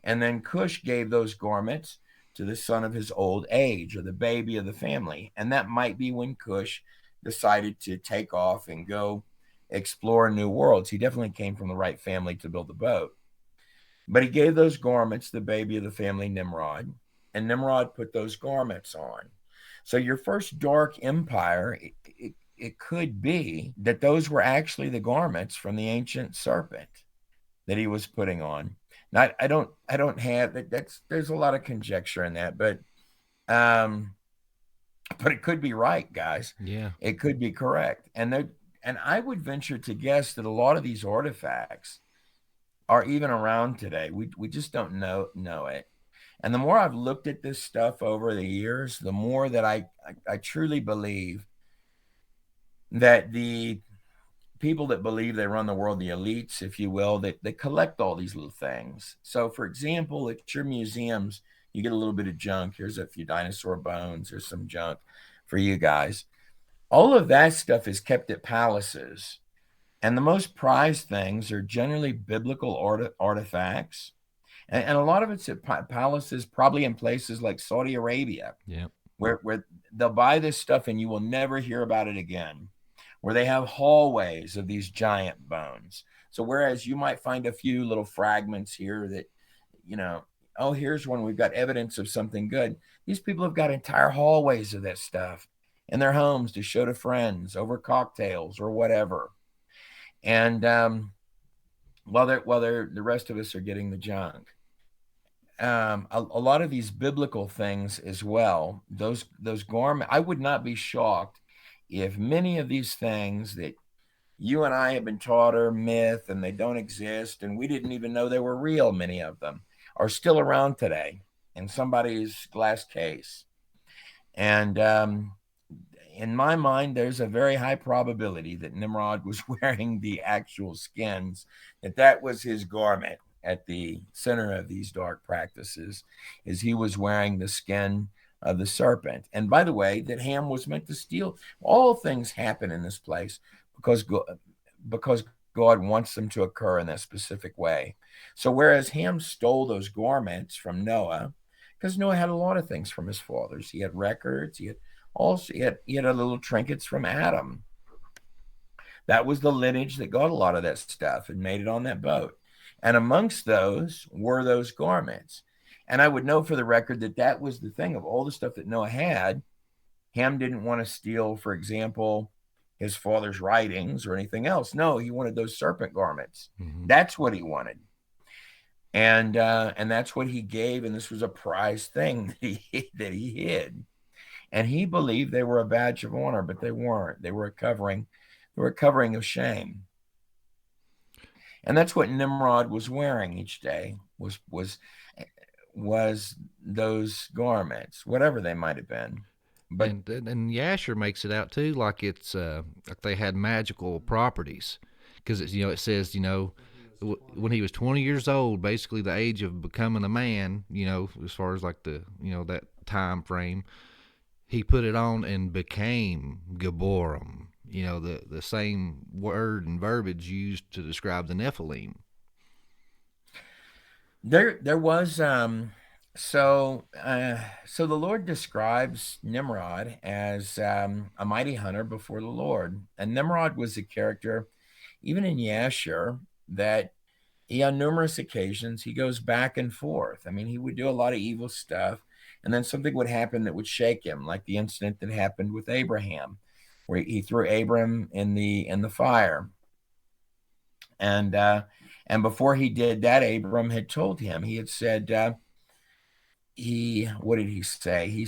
and then Cush gave those garments to the son of his old age, or the baby of the family. And that might be when Cush decided to take off and go explore new worlds. He definitely came from the right family to build the boat. But he gave those garments to the baby of the family, Nimrod, and Nimrod put those garments on. So your first dark empire, it could be that those were actually the garments from the ancient serpent that he was putting on. Now, I don't have that. There's a lot of conjecture in that, but it could be right, guys. Yeah. It could be correct, and I would venture to guess that a lot of these artifacts are even around today. We just don't know it. And the more I've looked at this stuff over the years, the more that I truly believe that the people that believe they run the world, the elites, if you will, that they collect all these little things. So, for example, at your museums, you get a little bit of junk. Here's a few dinosaur bones. There's some junk for you guys. All of that stuff is kept at palaces. And the most prized things are generally biblical artifacts. And a lot of it's at palaces, probably in places like Saudi Arabia, Yeah. where they'll buy this stuff and you will never hear about it again, where they have hallways of these giant bones. So whereas you might find a few little fragments here that, oh, here's one, we've got evidence of something good. These people have got entire hallways of that stuff in their homes to show to friends over cocktails or whatever. And while the rest of us are getting the junk, a lot of these biblical things as well, those garments, I would not be shocked if many of these things that you and I have been taught are myth and they don't exist, and we didn't even know they were real, many of them are still around today in somebody's glass case. And in my mind, there's a very high probability that Nimrod was wearing the actual skins, that was his garment at the center of these dark practices, is he was wearing the skin of the serpent. And by the way, that Ham was meant to steal. All things happen in this place because God wants them to occur in that specific way. So whereas Ham stole those garments from Noah, because Noah had a lot of things from his fathers. He had records. He had a little trinkets from Adam. That was the lineage that got a lot of that stuff and made it on that boat. And amongst those were those garments. And I would know for the record that was the thing of all the stuff that Noah had. Ham didn't want to steal, for example, his father's writings or anything else. No, he wanted those serpent garments. Mm-hmm. That's what he wanted. And that's what he gave. And this was a prized thing that he hid. And he believed they were a badge of honor, but they weren't. They were a covering. They were a covering of shame. And that's what Nimrod was wearing each day, was those garments, whatever they might have been. But and Yasher makes it out too like it's like they had magical properties, because it says when he was 20 years old, basically the age of becoming a man, as far as like the that time frame, he put it on and became Geborim. The same word and verbiage used to describe the Nephilim. There was so the Lord describes Nimrod as a mighty hunter before the Lord, and Nimrod was a character, even in Yasher, that he on numerous occasions he goes back and forth. I mean, he would do a lot of evil stuff, and then something would happen that would shake him, like the incident that happened with Abraham, where he threw Abram in the fire. And before he did that, Abram had told him, he had said, what did he say?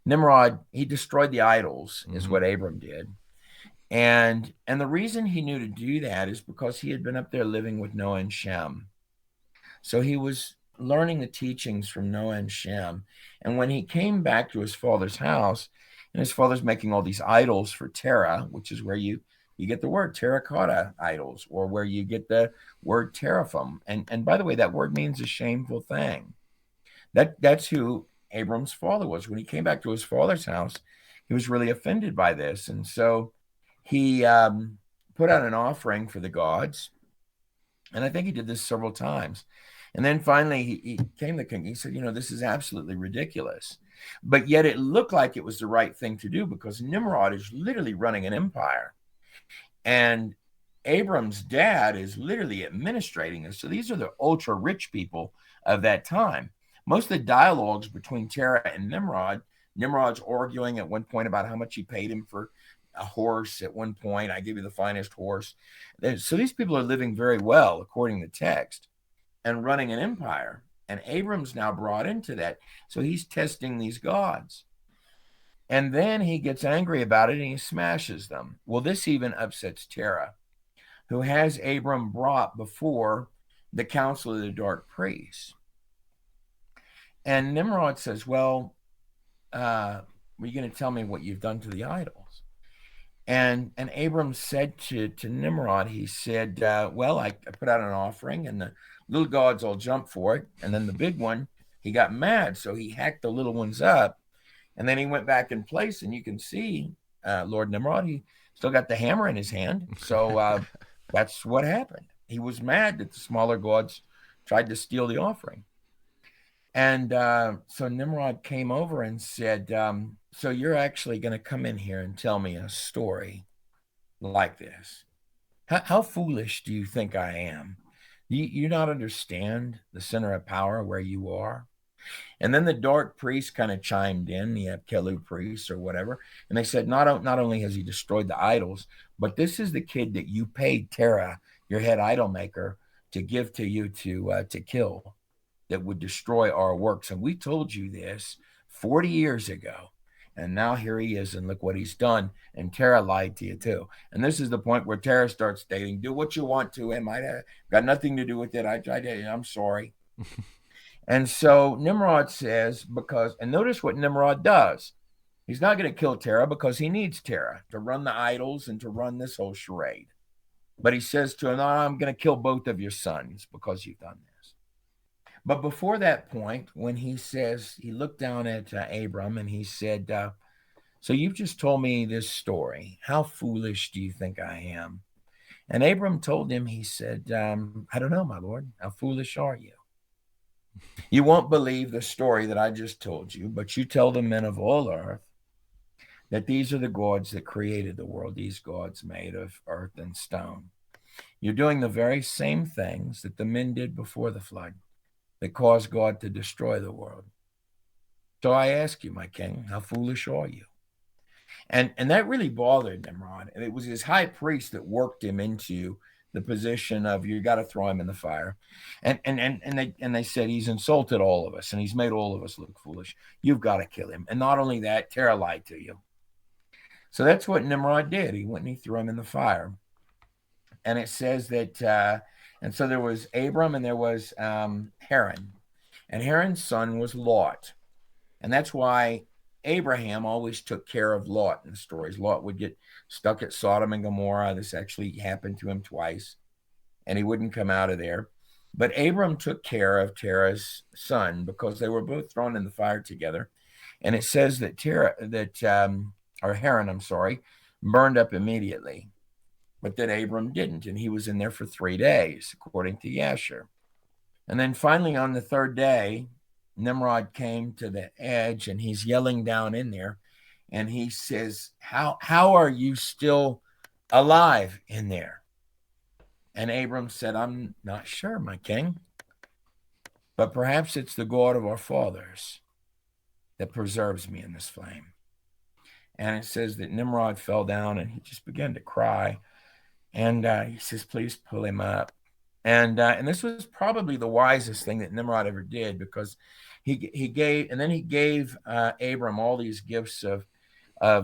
Nimrod, he destroyed the idols, is what Abram did. And the reason he knew to do that is because he had been up there living with Noah and Shem. So he was learning the teachings from Noah and Shem. And when he came back to his father's house, and his father's making all these idols for Terah, which is where you get the word terracotta idols, or where you get the word teraphim. And by the way, that word means a shameful thing. That's who Abram's father was. When he came back to his father's house, he was really offended by this. And so he put out an offering for the gods. And I think he did this several times. And then finally he came to the king. He said, this is absolutely ridiculous. But yet it looked like it was the right thing to do, because Nimrod is literally running an empire. And Abram's dad is literally administrating this. So these are the ultra rich people of that time. Most of the dialogues between Terah and Nimrod's arguing at one point about how much he paid him for a horse. At one point, I give you the finest horse. So these people are living very well, according to text, and running an empire. And Abram's now brought into that. So he's testing these gods. And then he gets angry about it and he smashes them. Well, this even upsets Terah, who has Abram brought before the council of the dark priests. And Nimrod says, well, are you going to tell me what you've done to the idols? And Abram said to Nimrod, he said, well, I put out an offering and the little gods all jumped for it. And then the big one, he got mad. So he hacked the little ones up. And then he went back in place. And you can see Lord Nimrod, he still got the hammer in his hand. So that's what happened. He was mad that the smaller gods tried to steal the offering. And so Nimrod came over and said, so you're actually going to come in here and tell me a story like this? How foolish do you think I am? You not understand the center of power where you are? And then the dark priest kind of chimed in, the Kelu priests or whatever, and they said, not only has he destroyed the idols, but this is the kid that you paid Terah, your head idol maker, to give to you to kill, that would destroy our works. And we told you this 40 years ago. And now here he is, and look what he's done. And Terah lied to you too. And this is the point where Terah starts stating, do what you want to him. I got nothing to do with it. I'm sorry. And so Nimrod says, and notice what Nimrod does. He's not going to kill Terah because he needs Terah to run the idols and to run this whole charade. But he says to him, no, I'm going to kill both of your sons because you've done this. But before that point, when he says, he looked down at Abram and he said, so you've just told me this story. How foolish do you think I am? And Abram told him, he said, I don't know, my Lord. How foolish are you? You won't believe the story that I just told you, but you tell the men of all earth that these are the gods that created the world, these gods made of earth and stone. You're doing the very same things that the men did before the flood that caused God to destroy the world. So I ask you, my king, how foolish are you? And that really bothered Nimrod. And it was his high priest that worked him into the position of, you got to throw him in the fire. And they said, he's insulted all of us and he's made all of us look foolish. You've got to kill him. And not only that, Terah lied to you. So that's what Nimrod did. He went and he threw him in the fire. And it says that, and so there was Abram and there was Haran. And Haran's son was Lot. And that's why Abraham always took care of Lot in the stories. Lot would get stuck at Sodom and Gomorrah. This actually happened to him twice, and he wouldn't come out of there. But Abram took care of Terah's son because they were both thrown in the fire together. And it says that Haran, burned up immediately, but that Abram didn't, and he was in there for 3 days, according to Yasher. And then finally on the third day, Nimrod came to the edge and he's yelling down in there and he says, how are you still alive in there? And Abram said, I'm not sure, my king, but perhaps it's the God of our fathers that preserves me in this flame. And it says that Nimrod fell down and he just began to cry. And he says, please pull him up. And this was probably the wisest thing that Nimrod ever did, because he gave, and then he gave Abram all these gifts of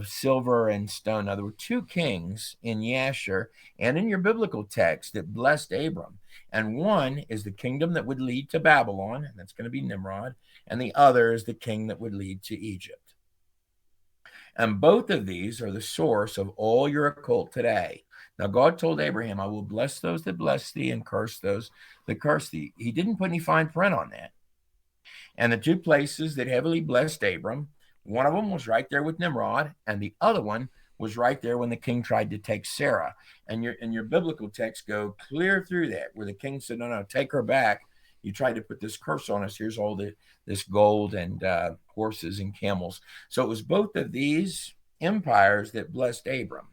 silver and stone. Now, there were two kings in Yasher and in your biblical text that blessed Abram. And one is the kingdom that would lead to Babylon, and that's going to be Nimrod. And the other is the king that would lead to Egypt. And both of these are the source of all your occult today. Now, God told Abraham, I will bless those that bless thee and curse those that curse thee. He didn't put any fine print on that. And the two places that heavily blessed Abram, one of them was right there with Nimrod, and the other one was right there when the king tried to take Sarah. And your biblical texts go clear through that, where the king said, no, take her back. You tried to put this curse on us. Here's all this gold and horses and camels. So it was both of these empires that blessed Abram.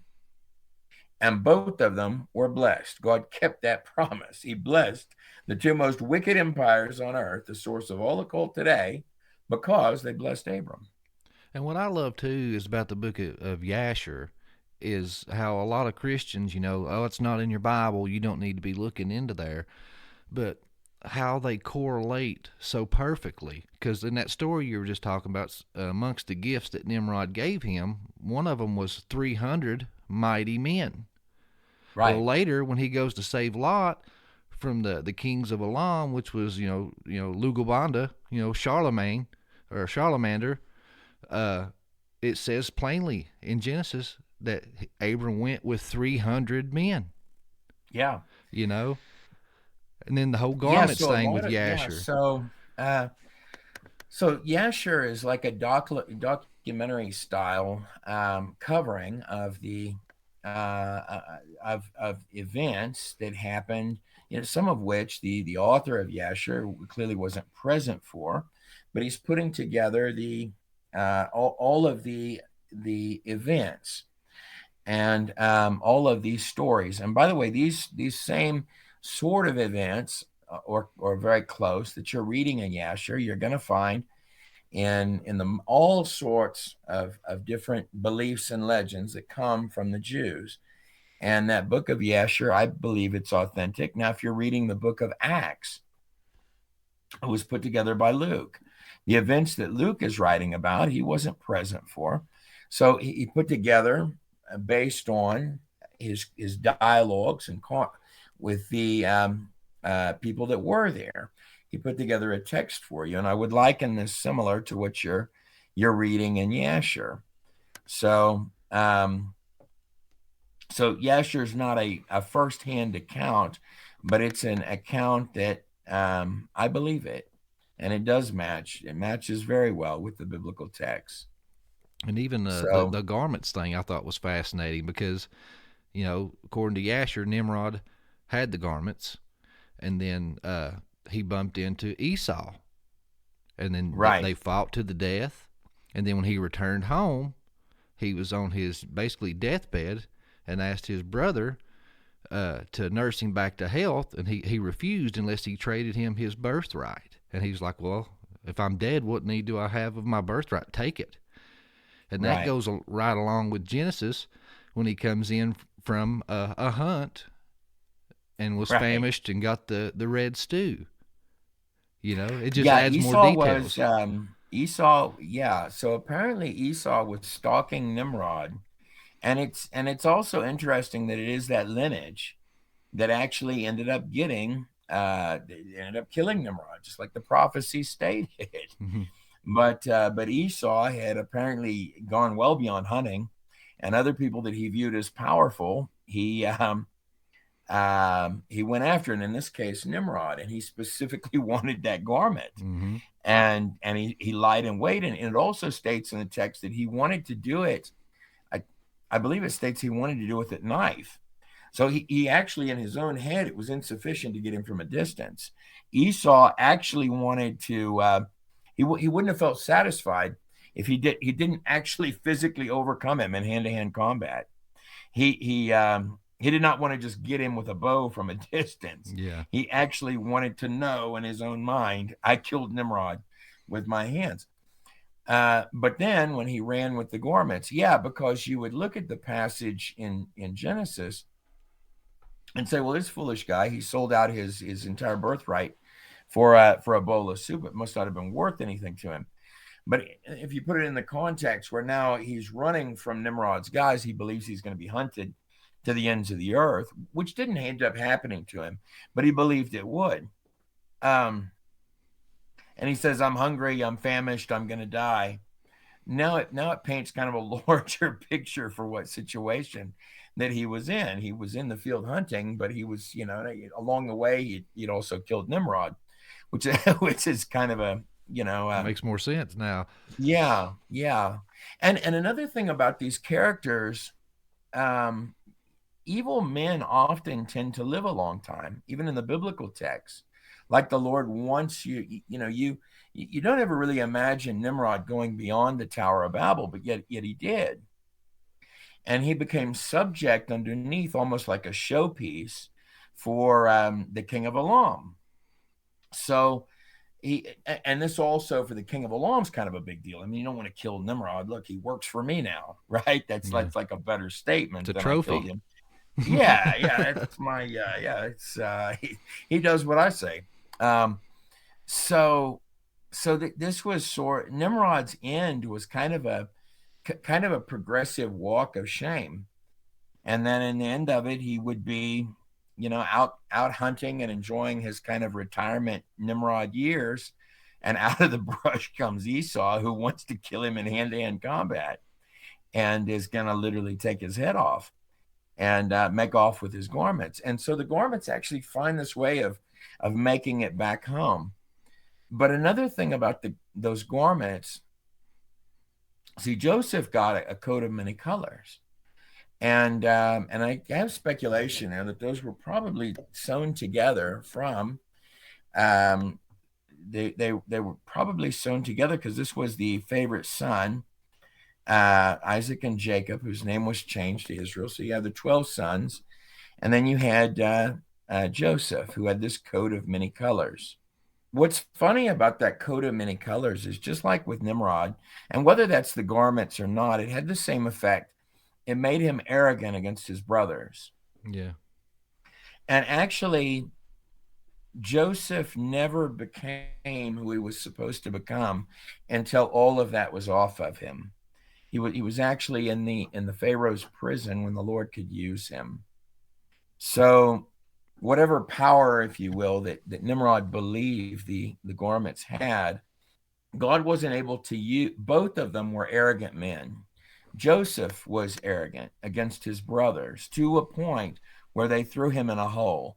And both of them were blessed. God kept that promise. He blessed the two most wicked empires on earth, the source of all occult today, because they blessed Abram. And what I love too is about the book of Yasher is how a lot of Christians, oh, it's not in your Bible, you don't need to be looking into there. But how they correlate so perfectly. Because in that story you were just talking about, amongst the gifts that Nimrod gave him, one of them was 300 mighty men. Right. Well, later, when he goes to save Lot from the kings of Elam, which was, Lugubanda, Charlemagne, or Charlemander, it says plainly in Genesis that Abram went with 300 men. Yeah. And then the whole garments thing with Yasher. So Yasher is like a documentary style covering of the of events that happened, some of which the author of Yasher clearly wasn't present for, but he's putting together the all of the events and all of these stories. And by the way, these same sort of events or very close that you're reading in Yasher, you're going to find in all sorts of different beliefs and legends that come from the Jews. And that book of Yasher, I believe it's authentic. Now, if you're reading the book of Acts, it was put together by Luke. The events that Luke is writing about, he wasn't present for. So he put together based on his dialogues and with the people that were there. He put together a text for you, and I would liken this similar to what you're reading in Yasher. So Yasher is not a first-hand account, but it's an account that I believe it, and it does match. It matches very well with the biblical text. And even the garments thing I thought was fascinating because, according to Yasher, Nimrod had the garments, and then he bumped into Esau, and then they fought to the death. And then when he returned home, he was on his basically deathbed and asked his brother to nurse him back to health, and he refused unless he traded him his birthright. And he was like, well, if I'm dead, what need do I have of my birthright? Take it. And that goes right along with Genesis when he comes in from a hunt and was famished and got the red stew. It just adds more details. Esau, so apparently Esau was stalking Nimrod, and it's also interesting that it is that lineage that actually ended up killing Nimrod, just like the prophecy stated. Mm-hmm. But Esau had apparently gone well beyond hunting, and other people that he viewed as powerful, he went after, and in this case, Nimrod, and he specifically wanted that garment. Mm-hmm. And he lied in wait. And it also states in the text that he wanted to do it. I believe it states he wanted to do it with a knife. So he actually, in his own head, it was insufficient to get him from a distance. Esau actually wanted to, he wouldn't have felt satisfied if he didn't actually physically overcome him in hand-to-hand combat. He did not want to just get him with a bow from a distance. Yeah. He actually wanted to know in his own mind, I killed Nimrod with my hands. But then when he ran with the garments, because you would look at the passage in Genesis and say, well, this foolish guy, he sold out his entire birthright for a bowl of soup. It must not have been worth anything to him. But if you put it in the context where now he's running from Nimrod's guys, he believes he's going to be hunted to the ends of the earth, which didn't end up happening to him, but he believed it would. And he says, I'm hungry, I'm famished, I'm going to die. Now it paints kind of a larger picture for what situation that he was in. He was in the field hunting, but he was, along the way, he'd also killed Nimrod, which is kind of a, Makes more sense now. Yeah. And another thing about these characters, evil men often tend to live a long time, even in the biblical text. Like the Lord wants you, you don't ever really imagine Nimrod going beyond the Tower of Babel, but yet he did. And he became subject underneath, almost like a showpiece for the king of Elam. So and this also for the king of Elam's kind of a big deal. I mean, you don't want to kill Nimrod. Look, he works for me now, right? That's like a better statement. It's a trophy. Yeah, that's my it's he does what I say. So this was Nimrod's end was kind of a progressive walk of shame, and then in the end of it, he would be, out hunting and enjoying his kind of retirement Nimrod years, and out of the brush comes Esau, who wants to kill him in hand-to-hand combat, and is going to literally take his head off and make off with his garments. And so the garments actually find this way of making it back home. But another thing about those garments, see, Joseph got a coat of many colors. And I have speculation there that those were probably sewn together from, they were probably sewn together because this was the favorite son, Isaac and Jacob, whose name was changed to Israel. So you have the 12 sons, and then you had Joseph, who had this coat of many colors. What's funny about that coat of many colors is just like with Nimrod, and whether that's the garments or not, it had the same effect. It made him arrogant against his brothers. Yeah. And actually, Joseph never became who he was supposed to become until all of that was off of him. He was actually in the Pharaoh's prison when the Lord could use him. So whatever power, if you will, that Nimrod believed the garments had, God wasn't able to use. Both of them were arrogant men. Joseph was arrogant against his brothers to a point where they threw him in a hole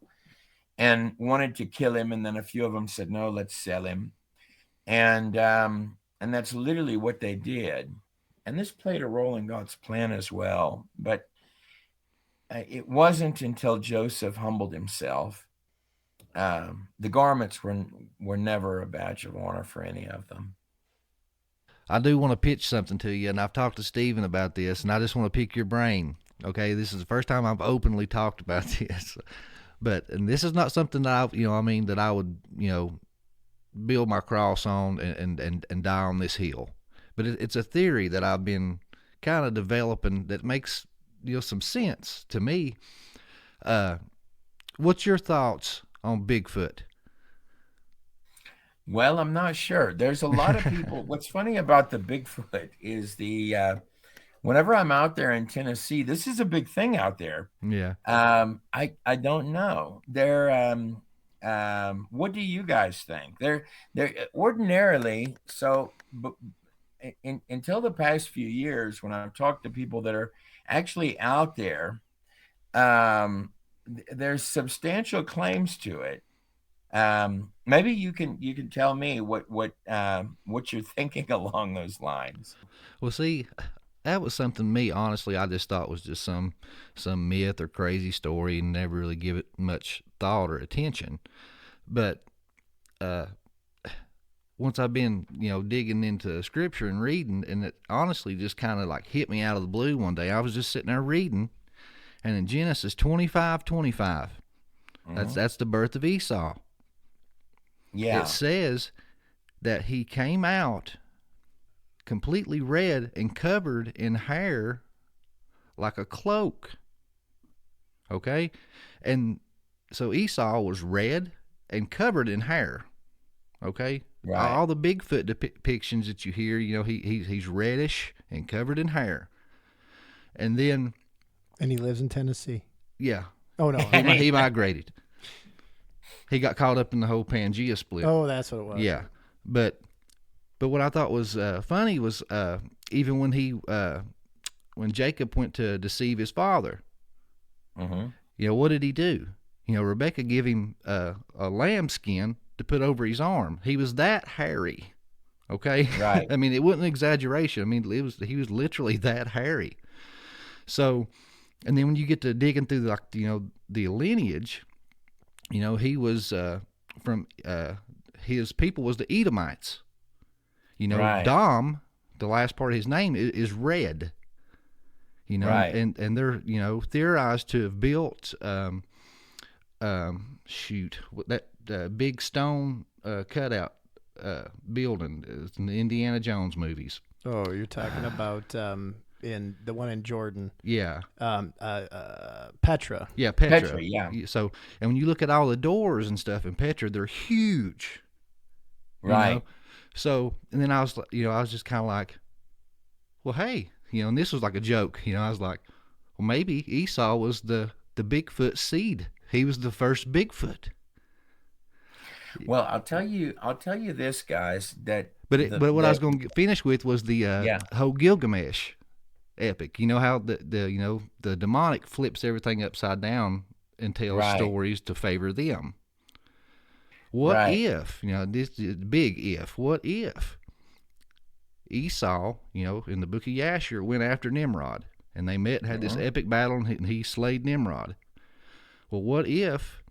and wanted to kill him. And then a few of them said, no, let's sell him. And that's literally what they did. And this played a role in God's plan as well. But it wasn't until Joseph humbled himself. The garments were never a badge of honor for any of them. I do want to pitch something to you, and I've talked to Stephen about this, and I just want to pick your brain. Okay, this is the first time I've openly talked about this, and this is not something that that I would build my cross on and die on this hill. But it's a theory that I've been kind of developing that makes some sense to me. What's your thoughts on Bigfoot? Well, I'm not sure. There's a lot of people. What's funny about the Bigfoot is whenever I'm out there in Tennessee, this is a big thing out there. Yeah. I don't know. What do you guys think? They're ordinarily so, but until the past few years, when I've talked to people that are actually out there, there's substantial claims to it. Maybe you can tell me what you're thinking along those lines. Well, see, that was something honestly, I just thought was just some myth or crazy story and never really give it much thought or attention. But once I've been, digging into scripture and reading, and it honestly just kind of like hit me out of the blue one day. I was just sitting there reading, and in Genesis 25:25, that's the birth of Esau. Yeah. It says that he came out completely red and covered in hair like a cloak. Okay? And so Esau was red and covered in hair. Okay, Right. all the Bigfoot depictions that you hear, he's reddish and covered in hair, and then And he lives in Tennessee. yeah, Oh no. he migrated. He got caught up in the whole Pangea split. Oh, that's what it was. Yeah, but what I thought was funny was even when Jacob went to deceive his father, what did he do? Rebecca gave him a lamb skin to put over his arm. He was that hairy. Okay, Right. I mean, it wasn't an exaggeration. I mean, he was literally that hairy. So, and then when you get to digging through the lineage, he was from his people was the Edomites. Right. Dom, the last part of his name is red. Right. And they're theorized to have built that big stone cutout building in the Indiana Jones movies. Oh, you're talking about in the one in Jordan. Yeah. Petra. Yeah, Petra. Petra, yeah. So, and when you look at all the doors and stuff in Petra, they're huge. Right. So, and then I was just kind of like, well, hey, and this was like a joke. I was like, well, maybe Esau was the Bigfoot seed. He was the first Bigfoot. Well, I'll tell you this, guys, that But what I was going to finish with was the whole Gilgamesh epic. You know how the demonic flips everything upside down and tells stories to favor them. What if, this is a big if, what if Esau, in the book of Yashar, went after Nimrod, and they met and had this epic battle, and he slayed Nimrod. Well, what if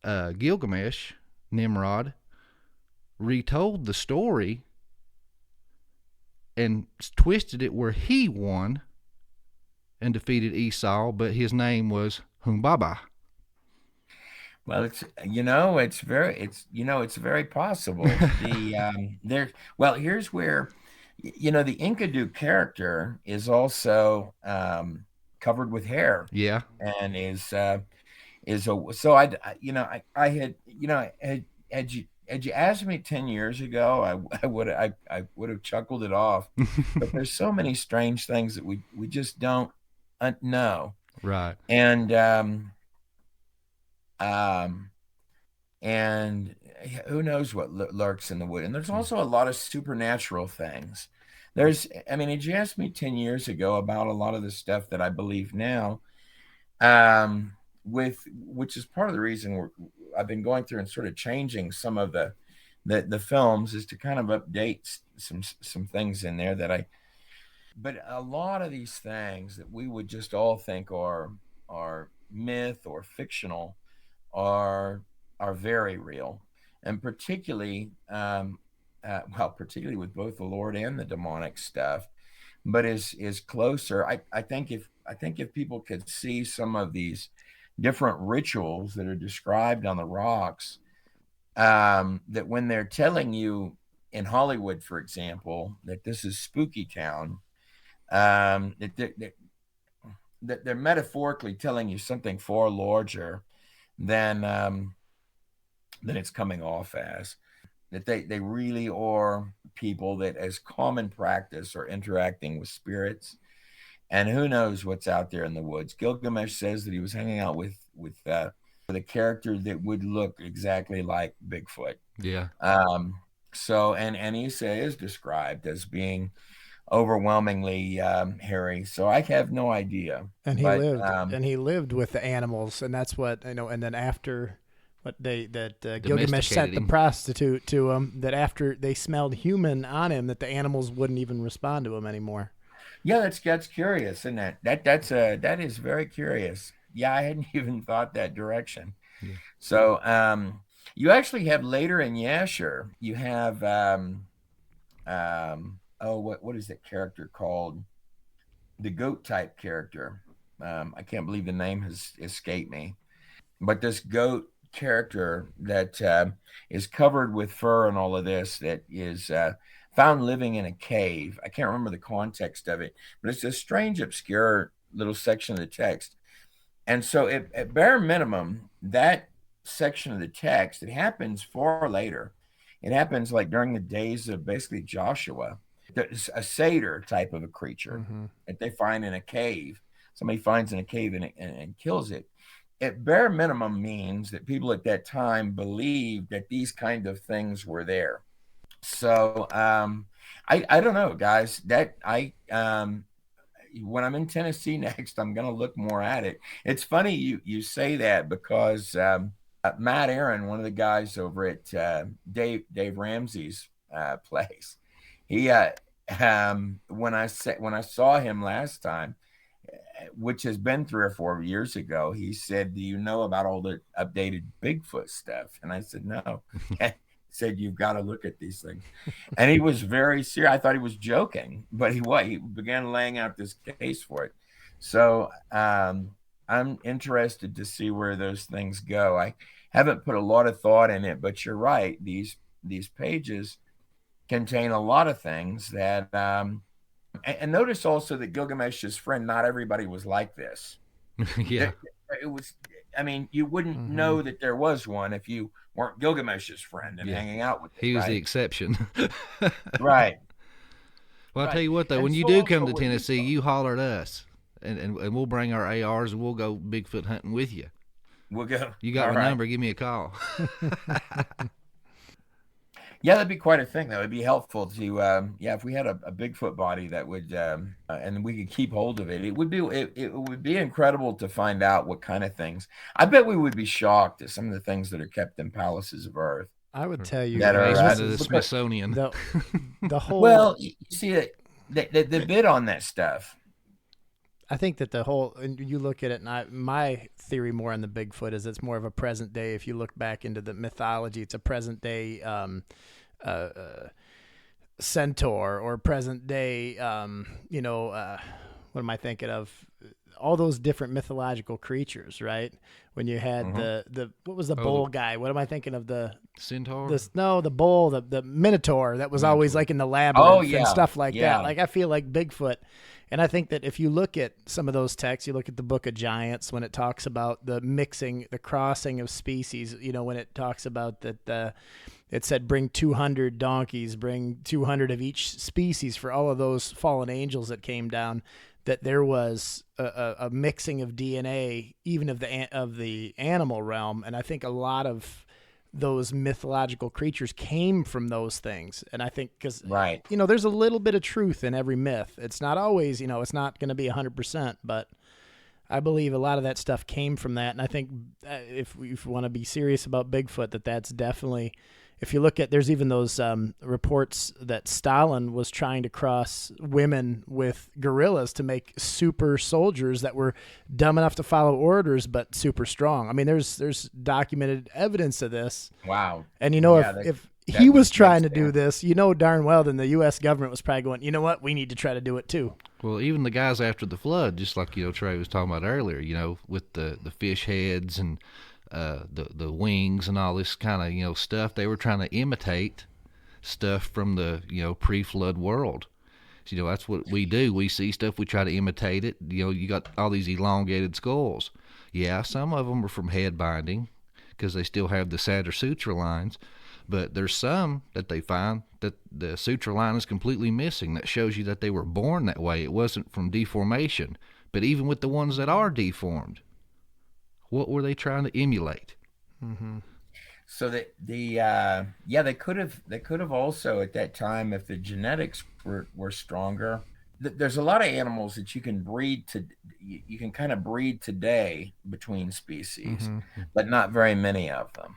Gilgamesh, Nimrod, retold the story and twisted it where he won and defeated Esau, but his name was Humbaba? Well, it's very possible. Here's where, the Enkidu character is also covered with hair. Yeah. And had you asked me 10 years ago, I would have chuckled it off. But there's so many strange things that we just don't know. Right. And who knows what lurks in the wood. And there's also a lot of supernatural things. Had you asked me 10 years ago about a lot of the stuff that I believe now, which is part of the reason I've been going through and sort of changing some of the films, is to kind of update some things in there but a lot of these things that we would just all think are myth or fictional are very real, and particularly with both the Lord and the demonic stuff, but is closer. I think if people could see some of these different rituals that are described on the rocks, that when they're telling you in Hollywood, for example, that this is spooky town, that they're metaphorically telling you something far larger than it's coming off as. That they really are people that, as common practice, are interacting with spirits, and who knows what's out there in the woods. Gilgamesh says that he was hanging out with a character that would look exactly like Bigfoot. Yeah. So and Esau is described as being overwhelmingly hairy. So I have no idea. And he lived with the animals, and that's what And then after Gilgamesh sent the prostitute to him, that after they smelled human on him, that the animals wouldn't even respond to him anymore. Yeah, that's curious, isn't it? That is very curious. Yeah, I hadn't even thought that direction. Yeah. So you actually have later in Yashar, you have what is that character called? The goat type character. I can't believe the name has escaped me. But this goat character that is covered with fur and all of this, that is found living in a cave. I can't remember the context of it, but it's a strange, obscure little section of the text. And so at bare minimum, that section of the text, it happens far later. It happens like during the days of basically Joshua. There's a satyr type of a creature that they find in a cave. Somebody finds in a cave and kills it. At bare minimum means that people at that time believed that these kind of things were there. So I don't know, guys. That when I'm in Tennessee next, I'm going to look more at it. It's funny you say that because Matt Aaron, one of the guys over at Dave Ramsey's place, he when I saw him last time, which has been 3 or 4 years ago, he said, "Do you know about all the updated Bigfoot stuff?" And I said, "No." Said, "You've got to look at these things." And he was very serious. I thought he was joking, but he began laying out this case for it. So I'm interested to see where those things go. I haven't put a lot of thought in it, but you're right. These pages contain a lot of things that and notice also that Gilgamesh's friend, not everybody was like this. Yeah. It was, I mean, you wouldn't know that there was one if you weren't Gilgamesh's friend and hanging out with him. He was the exception. Right. Well, I'll tell you what, though, And when you so do also come to what you Tennessee, saw. you holler at us, and we'll bring our ARs, and we'll go Bigfoot hunting with you. We'll go. You got All my right. number. Give me a call. Yeah, that'd be quite a thing. That would be helpful to, if we had a Bigfoot body that would, and we could keep hold of it, it would be incredible to find out what kind of things. I bet we would be shocked at some of the things that are kept in palaces of earth. I would tell you That are, Basement of the because- Smithsonian. the whole. Well, you see the bid on that stuff. I think that the whole, and you look at it, and my theory more on the Bigfoot is it's more of a present day. If you look back into the mythology, it's a present day centaur or present day, what am I thinking of? All those different mythological creatures, right? When you had the what was the bull guy? What am I thinking of? The Centaur? the bull, the Minotaur that was always like in the labyrinth Oh, yeah. and stuff like Yeah. that. Like I feel like Bigfoot. And I think that if you look at some of those texts, you look at the Book of Giants when it talks about the mixing, the crossing of species, when it talks about that, it said bring 200 donkeys, bring 200 of each species for all of those fallen angels that came down, that there was a mixing of DNA, even of the animal realm. And I think a lot of those mythological creatures came from those things. And I think because, Right. there's a little bit of truth in every myth. It's not always, it's not going to be 100%, but I believe a lot of that stuff came from that. And I think if we want to be serious about Bigfoot, that's definitely, if you look at, there's even those reports that Stalin was trying to cross women with gorillas to make super soldiers that were dumb enough to follow orders, but super strong. I mean, there's documented evidence of this. Wow. And Yeah, if that he was makes trying to do sense. this, darn well, then the U.S. government was probably going, you know what, we need to try to do it too. Well, even the guys after the flood, just like Trey was talking about earlier, with the fish heads and the wings and all this kind of stuff, they were trying to imitate stuff from the pre-flood world. So, that's what we do. We see stuff, we try to imitate it. You got all these elongated skulls. Yeah, some of them are from head binding because they still have the sadder suture lines. But there's some that they find that the suture line is completely missing. That shows you that they were born that way. It wasn't from deformation. But even with the ones that are deformed, what were they trying to emulate? Mm-hmm. So that they could have also at that time, if the genetics were stronger. There's a lot of animals that you can breed you can kind of breed today between species, but not very many of them.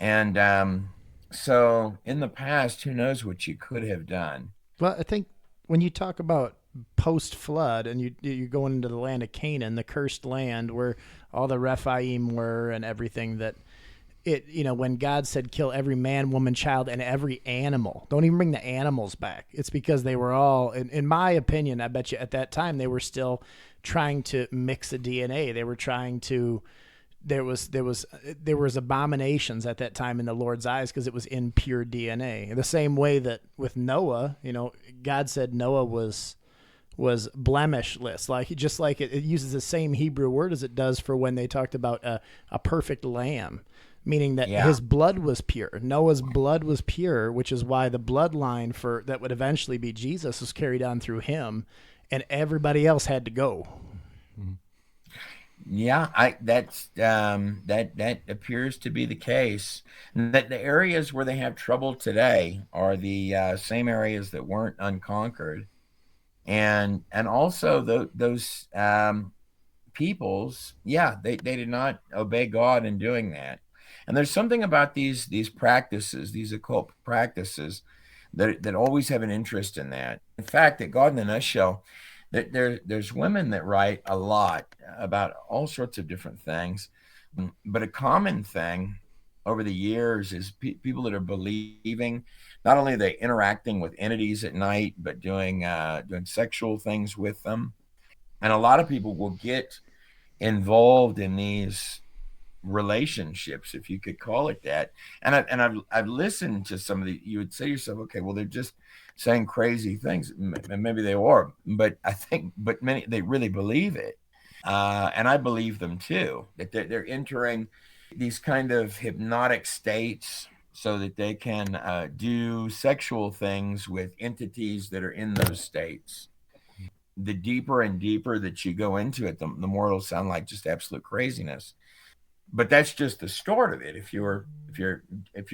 And so in the past, who knows what you could have done? Well, I think when you talk about post-flood and you're going into the land of Canaan, the cursed land where all the Rephaim were and everything, that when God said kill every man, woman, child, and every animal, don't even bring the animals back. It's because they were all, in my opinion, I bet you at that time they were still trying to mix the DNA. They were trying to, there was abominations at that time in the Lord's eyes because it was impure DNA. The same way that with Noah, God said Noah was blemishless, just like it uses the same Hebrew word as it does for when they talked about a perfect lamb, meaning that Yeah. his blood was pure. Noah's blood was pure, which is why the bloodline for that would eventually be Jesus was carried on through him, and everybody else had to go. Yeah, that appears to be the case. And that the areas where they have trouble today are the same areas that weren't unconquered, and also those peoples, yeah, they did not obey God in doing that. And there's something about these practices, these occult practices, that always have an interest in that. In fact, at God in a Nutshell, that there's women that write a lot about all sorts of different things, but a common thing over the years is people that are believing. Not only are they interacting with entities at night, but doing sexual things with them, and a lot of people will get involved in these relationships, if you could call it that. And I've listened to some of the. You would say to yourself, okay, well, they're just saying crazy things, and maybe they are, but I think, but many, they really believe it, and I believe them too. That they're entering these kind of hypnotic states so that they can do sexual things with entities that are in those states. The deeper and deeper that you go into it, the more it'll sound like just absolute craziness. But that's just the start of it. If you're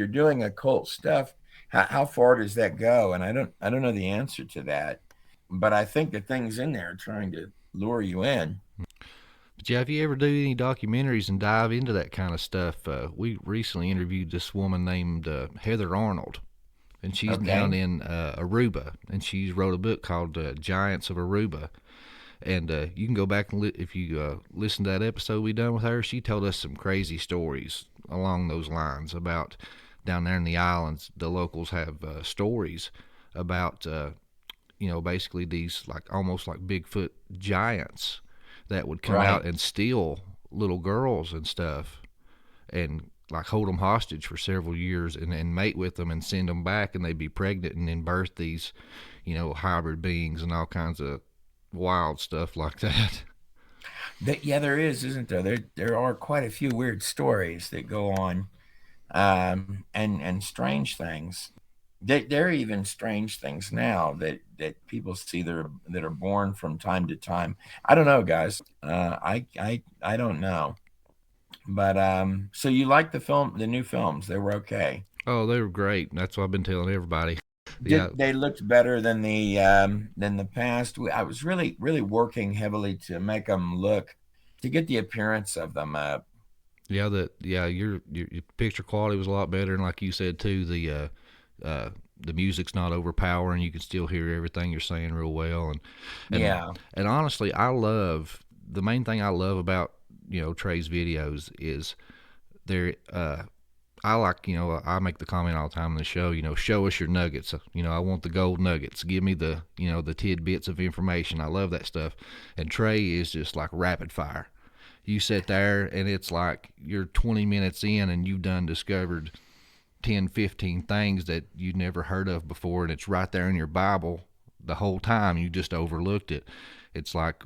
doing occult stuff, how far does that go? And I don't know the answer to that, but I think the things in there are trying to lure you in. But yeah, if you ever do any documentaries and dive into that kind of stuff, we recently interviewed this woman named Heather Arnold, and she's down Okay. in Aruba, and she's wrote a book called Giants of Aruba. And you can go back and if you listen to that episode we done with her, she told us some crazy stories along those lines about down there in the islands. The locals have stories about basically these like almost like Bigfoot giants that would come Right. out and steal little girls and stuff, and like hold them hostage for several years and mate with them and send them back, and they'd be pregnant and then birth these hybrid beings and all kinds of wild stuff like that. Yeah, there is, isn't there? There are quite a few weird stories that go on, and strange things. There are even strange things now that people see that are born from time to time. I don't know, guys. I don't know. But so you like the new films? They were okay. Oh, they were great. That's what I've been telling everybody. Yeah, Did they looked better than the past? I was really working heavily to make them look, to get the appearance of them up. your picture quality was a lot better, and like you said too, the music's not overpowering. You can still hear everything you're saying real well, and Yeah. and honestly, the main thing I love about Trey's videos is they're I like, I make the comment all the time in the show, show us your nuggets. I want the gold nuggets. Give me the tidbits of information. I love that stuff. And Trey is just like rapid fire. You sit there and it's like you're 20 minutes in and you've done discovered 10, 15 things that you'd never heard of before. And it's right there in your Bible the whole time. You just overlooked it. It's like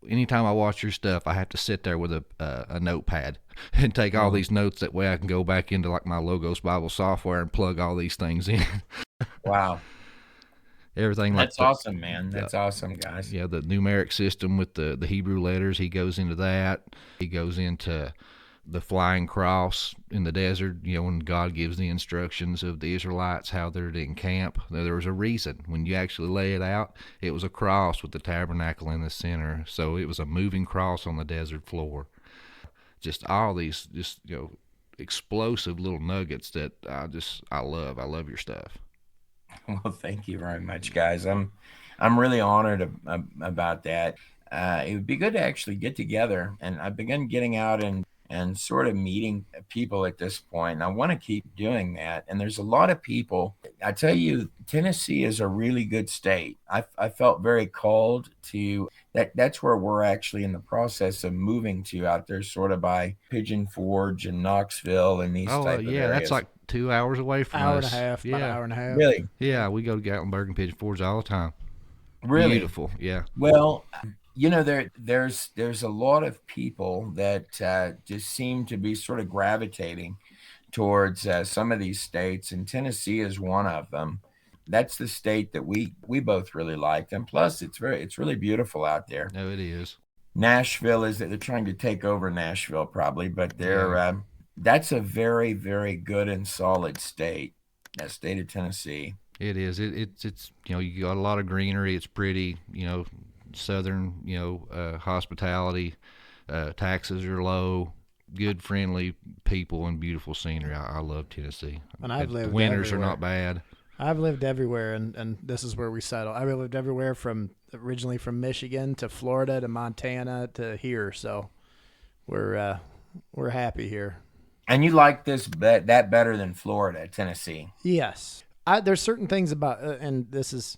anytime I watch your stuff, I have to sit there with a notepad and take all these notes. That way I can go back into like my Logos Bible software and plug all these things in. Wow. Everything like That's the awesome, man. That's awesome, guys. the numeric system with the Hebrew letters. He goes into that. He goes into the flying cross in the desert. When God gives the instructions of the Israelites how they're to encamp, there was a reason. When you actually lay it out, it was a cross with the tabernacle in the center. So it was a moving cross on the desert floor. Just all these explosive little nuggets that I love. I love your stuff. Well, thank you very much, guys. I'm really honored about that. It would be good to actually get together, and I've begun getting out and sort of meeting people at this point. And I want to keep doing that. And there's a lot of people. I tell you, Tennessee is a really good state. I felt very called to that. That's where we're actually in the process of moving to, out there, sort of by Pigeon Forge and Knoxville and these Oh, type of yeah, that's areas. like 2 hours away from Hour and a us. half, about an Yeah, hour and a half. Really, yeah, we go to Gatlinburg and Pigeon Forge all the time. really. Beautiful. Yeah. Well, there's a lot of people that just seem to be sort of gravitating. towards some of these states, and Tennessee is one of them. That's the state that we both really liked, and plus it's really beautiful out there. No, it is. Nashville is that they're trying to take over Nashville probably, but that's a very, very good and solid state. That state of Tennessee. It is. It's you got a lot of greenery. It's pretty. Southern hospitality. Taxes are low. Good, friendly people and beautiful scenery. I love Tennessee. And I've lived winters everywhere. are not bad. I've lived everywhere, and this is where we settle. I lived everywhere from originally from Michigan to Florida to Montana to here. So we're happy here. And you like that better than Florida, Tennessee? Yes. There's certain things about, and this is,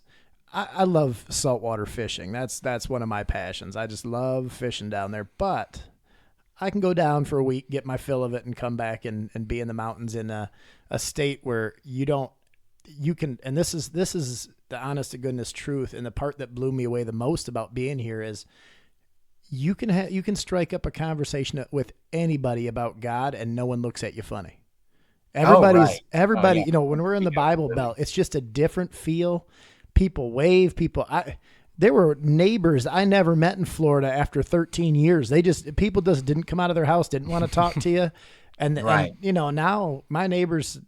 I love saltwater fishing. That's one of my passions. I just love fishing down there. But I can go down for a week, get my fill of it, and come back and be in the mountains in a state where you can, and this is the honest to goodness truth. And the part that blew me away the most about being here is you can strike up a conversation with anybody about God and no one looks at you funny. Everybody, yeah. When we're in the Bible Belt, it's just a different feel. People wave, there were neighbors I never met in Florida after 13 years. People just didn't come out of their house, didn't want to talk to you. And now my neighbors,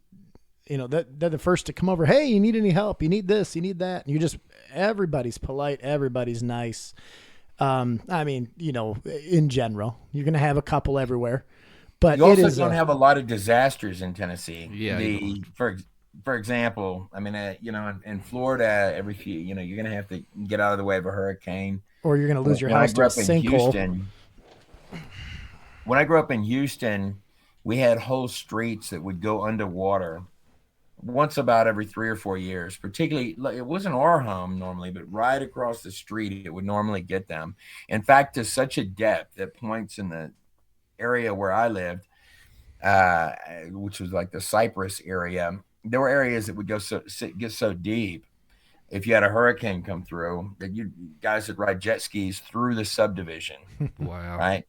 they're the first to come over. Hey, you need any help? You need this, you need that. And everybody's polite. Everybody's nice. In general, you're going to have a couple everywhere. But you also don't have a lot of disasters in Tennessee. Yeah. For example, in Florida, every few, you're going to have to get out of the way of a hurricane, or you're going to lose your house to a sinkhole. When I grew up in Houston, we had whole streets that would go underwater once about every 3 or 4 years. Particularly, it wasn't our home normally, but right across the street, it would normally get them. In fact, to such a depth at points in the area where I lived, which was like the Cypress area, there were areas that would get so deep. If you had a hurricane come through, that you guys would ride jet skis through the subdivision. Wow! Right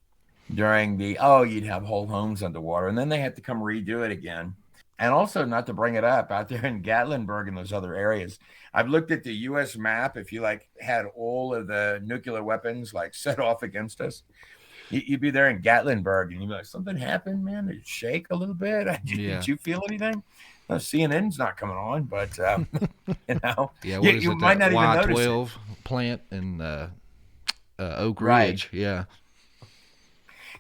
during you'd have whole homes underwater, and then they had to come redo it again. And also, not to bring it up, out there in Gatlinburg and those other areas, I've looked at the U.S. map. If you had all of the nuclear weapons set off against us, you'd be there in Gatlinburg, and you'd be like, something happened, man. Did it shake a little bit? Did you feel anything? No, CNN's not coming on, but yeah, you might not even notice Y12 plant in Oak Ridge, yeah.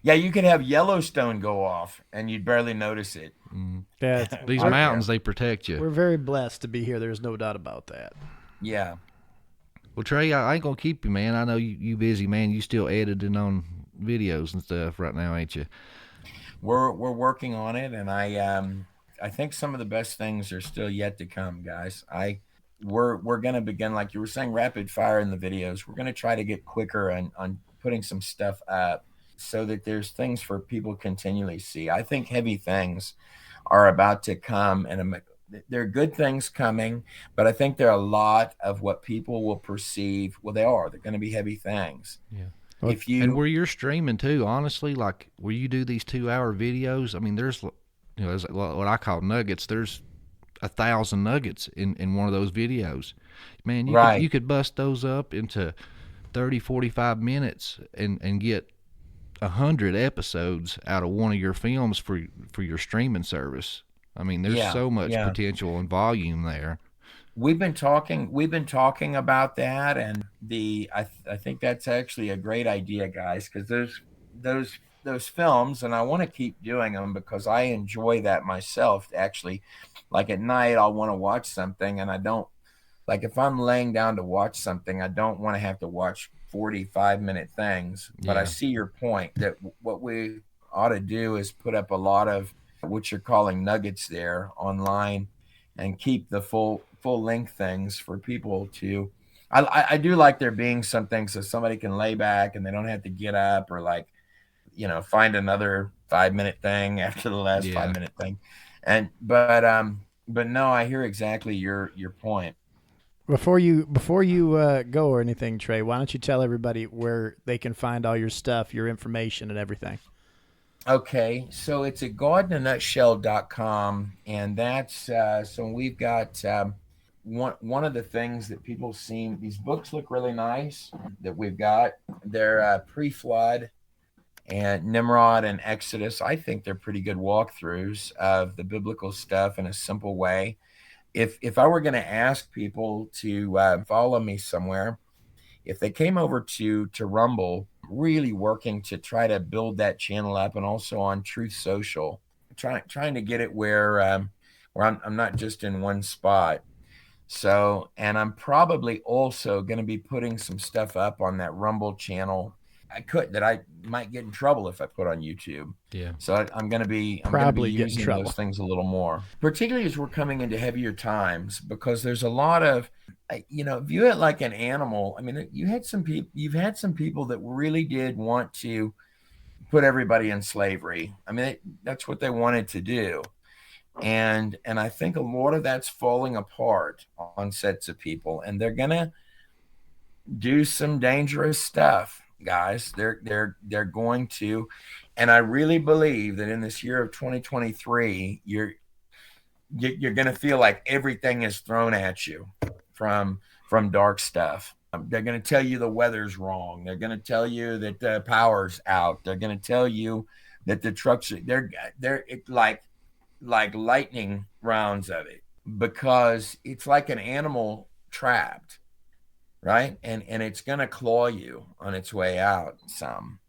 Yeah, you could have Yellowstone go off, and you'd barely notice it. Yeah, these mountains, they protect you. We're very blessed to be here. There's no doubt about that. Yeah. Well, Trey, I ain't gonna keep you, man. I know you busy, man. You still editing on videos and stuff right now, ain't you? We're working on it, and I think some of the best things are still yet to come, guys. We're gonna begin, like you were saying, rapid fire in the videos. We're gonna try to get quicker on putting some stuff up, so that there's things for people to continually see. I think heavy things are about to come, and there are good things coming, but I think there are a lot of what people will perceive. Well, they're going to be heavy things. Yeah. And where you're streaming too, honestly, like where you do these 2-hour videos, I mean, there's what I call nuggets. There's 1,000 nuggets in one of those videos. Man, you could bust those up into 30, 45 minutes and get 100 episodes out of one of your films for your streaming service. I mean, there's so much potential and volume there. We've been talking about that, and I think that's actually a great idea, guys, because those films, and I want to keep doing them because I enjoy that myself. Actually, like at night, I'll want to watch something, and I don't if I'm laying down to watch something, I don't want to have to watch 45-minute things. But I see your point that what we ought to do is put up a lot of what you're calling nuggets there online, and keep the full length things for people to. I do like there being some things so somebody can lay back and they don't have to get up or find another 5-minute thing after the last 5-minute thing. But no, I hear exactly your point. Before you go or anything, Trey, why don't you tell everybody where they can find all your stuff, your information, and everything? Okay, so it's at godinanutshell.com, and that's so we've got one of the things that people seem, these books look really nice that we've got. They're pre-flood and Nimrod and Exodus. I think they're pretty good walkthroughs of the biblical stuff in a simple way. If I were going to ask people to follow me somewhere, if they came over to Rumble, really working to try to build that channel up, and also on Truth Social, trying to get it where I'm not just in one spot. So, and I'm probably also going to be putting some stuff up on that Rumble channel. I might get in trouble if I put on YouTube. Yeah. So I'm going to be Probably get in using trouble. those things a little more, particularly as we're coming into heavier times, because there's a lot of, view it like an animal. I mean, you've had some people that really did want to put everybody in slavery. I mean, that's what they wanted to do. And I think a lot of that's falling apart on sets of people, and they're gonna do some dangerous stuff, guys. They're going to, and I really believe that in this year of 2023, you're gonna feel like everything is thrown at you from dark stuff. They're going to tell you the weather's wrong. They're going to tell you that the power's out. They're going to tell you that the trucks they're like lightning rounds of it, because it's like an animal trapped, right? And it's going to claw you on its way out some.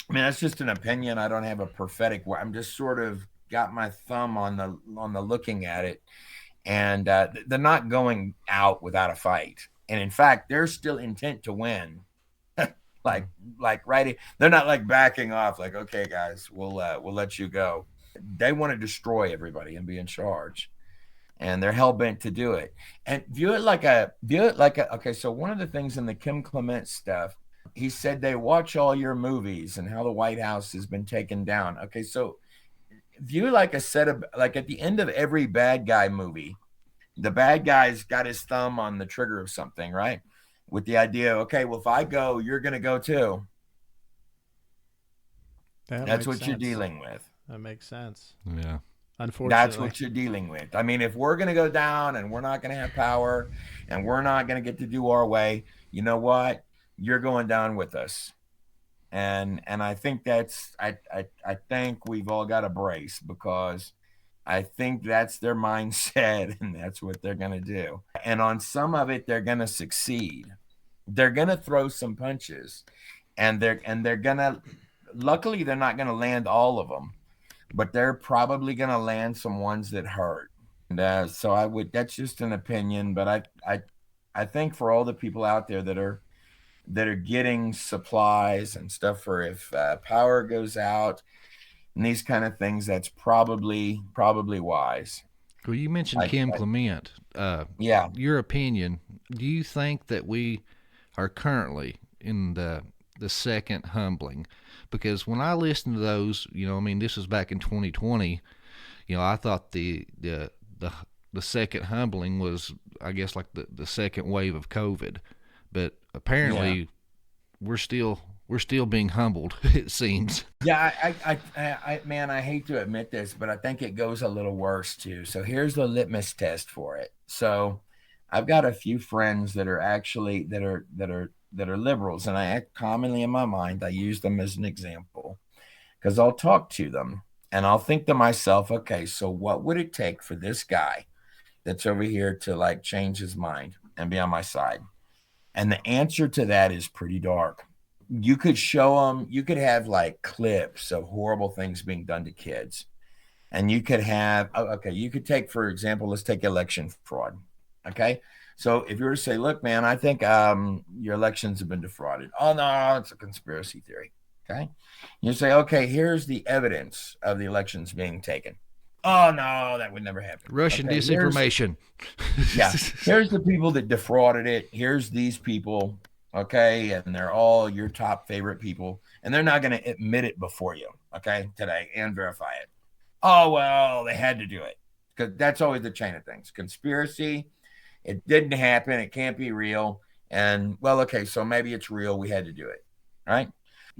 I mean, that's just an opinion. I don't have a prophetic word. I'm just sort of got my thumb on the looking at it, and they're not going out without a fight. And in fact, they're still intent to win. like right, they're not like backing off. Like, okay, guys, we'll let you go. They want to destroy everybody and be in charge, and they're hell bent to do it. And view it like a. Okay, so one of the things in the Kim Clement stuff, he said they watch all your movies and how the White House has been taken down. Okay, so view it like a set of, like, at the end of every bad guy movie, the bad guy's got his thumb on the trigger of something, right? With the idea, okay, well, if I go, you're going to go too. That's what you're dealing with. That makes sense. Yeah. Unfortunately. That's what you're dealing with. I mean, if we're going to go down and we're not going to have power and we're not going to get to do our way, you know what? You're going down with us. And I think that's, I think we've all got to brace, because I think that's their mindset, and that's what they're going to do. And on some of it, they're going to succeed. They're going to throw some punches, and they're going to, luckily, they're not going to land all of them, but they're probably going to land some ones that hurt. And so that's just an opinion, but I think for all the people out there that are getting supplies and stuff for if power goes out and these kind of things, that's probably wise. Well, you mentioned Kim Clement. Yeah. Your opinion, do you think that we are currently in the second humbling? Because when I listened to those, I mean, this was back in 2020, I thought the second humbling was, I guess, like the second wave of COVID. But apparently we're still being humbled, it seems. Yeah, I man, I hate to admit this, but I think it goes a little worse too. So here's the litmus test for it. So I've got a few friends that are actually that are liberals, and I commonly in my mind I use them as an example, because I'll talk to them and I'll think to myself, okay, so what would it take for this guy that's over here to like change his mind and be on my side? And the answer to that is pretty dark. You could show them, you could have like clips of horrible things being done to kids. And you could have, you could take, for example, let's take election fraud. Okay. So if you were to say, look, man, I think your elections have been defrauded. Oh, no, it's a conspiracy theory. Okay. You say, okay, here's the evidence of the elections being taken. Oh, no, that would never happen. Russian disinformation. Yeah. Here's the people that defrauded it. Here's these people. Okay. And they're all your top favorite people. And they're not going to admit it before you. Okay. Today, and verify it. Oh, well, they had to do it. Because that's always the chain of things. Conspiracy. It didn't happen. It can't be real. And, well, okay, so maybe it's real. We had to do it. Right.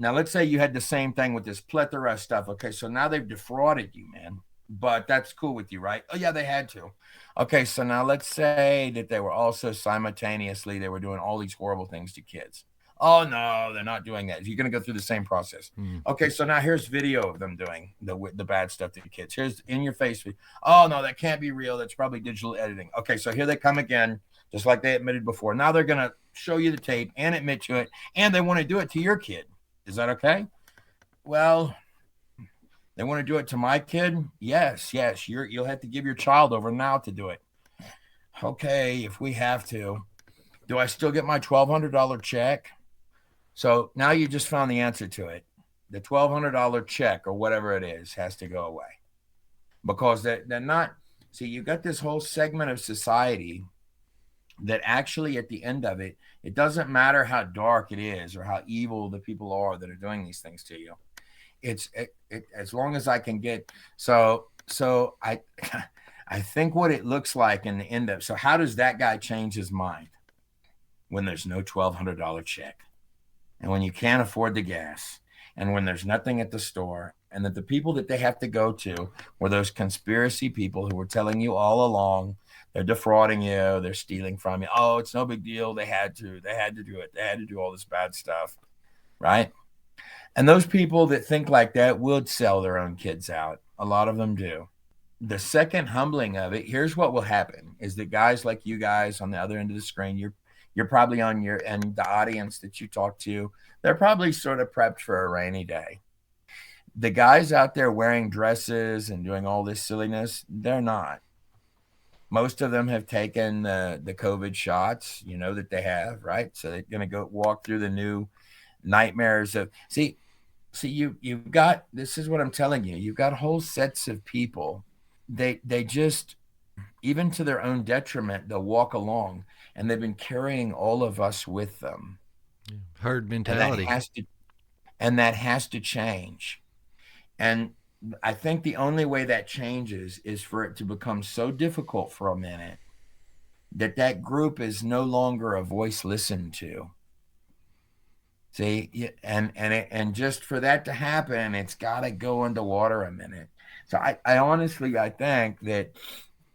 Now, let's say you had the same thing with this plethora of stuff. Okay, so now they've defrauded you, man. But that's cool with you, right? Oh, yeah, they had to. Okay, so now let's say that they were also simultaneously, they were doing all these horrible things to kids. Oh, no, they're not doing that. You're going to go through the same process. Okay, so now here's video of them doing the bad stuff to the kids. Here's in your face. Oh, no, that can't be real. That's probably digital editing. Okay, so here they come again, just like they admitted before. Now they're going to show you the tape and admit to it, and they want to do it to your kid. Is that okay? Well, they want to do it to my kid? Yes. You'll have to give your child over now to do it. Okay, if we have to. Do I still get my $1,200 check? So now you just found the answer to it. The $1,200 check or whatever it is has to go away. Because they're not, see, you got this whole segment of society that actually at the end of it, it doesn't matter how dark it is or how evil the people are that are doing these things to you. It's as long as I can get, so I think what it looks like in the end of, so how does that guy change his mind when there's no $1,200 check and when you can't afford the gas and when there's nothing at the store, and that the people that they have to go to were those conspiracy people who were telling you all along, they're defrauding you, they're stealing from you. Oh, it's no big deal. They had to do it. They had to do all this bad stuff, right? And those people that think like that would sell their own kids out. A lot of them do. The second humbling of it, here's what will happen, is that guys like you guys on the other end of the screen, you're probably on your, and the audience that you talk to, they're probably sort of prepped for a rainy day. The guys out there wearing dresses and doing all this silliness, they're not. Most of them have taken the COVID shots, you know, that they have, right? So they're going to go walk through the new nightmares of, see, you've got, this is what I'm telling you, you've got whole sets of people. They just, even to their own detriment, they'll walk along, and they've been carrying all of us with them. Herd mentality. And that has to change. And I think the only way that changes is for it to become so difficult for a minute that group is no longer a voice listened to. See, and just for that to happen, it's got to go underwater a minute. So I honestly, I think that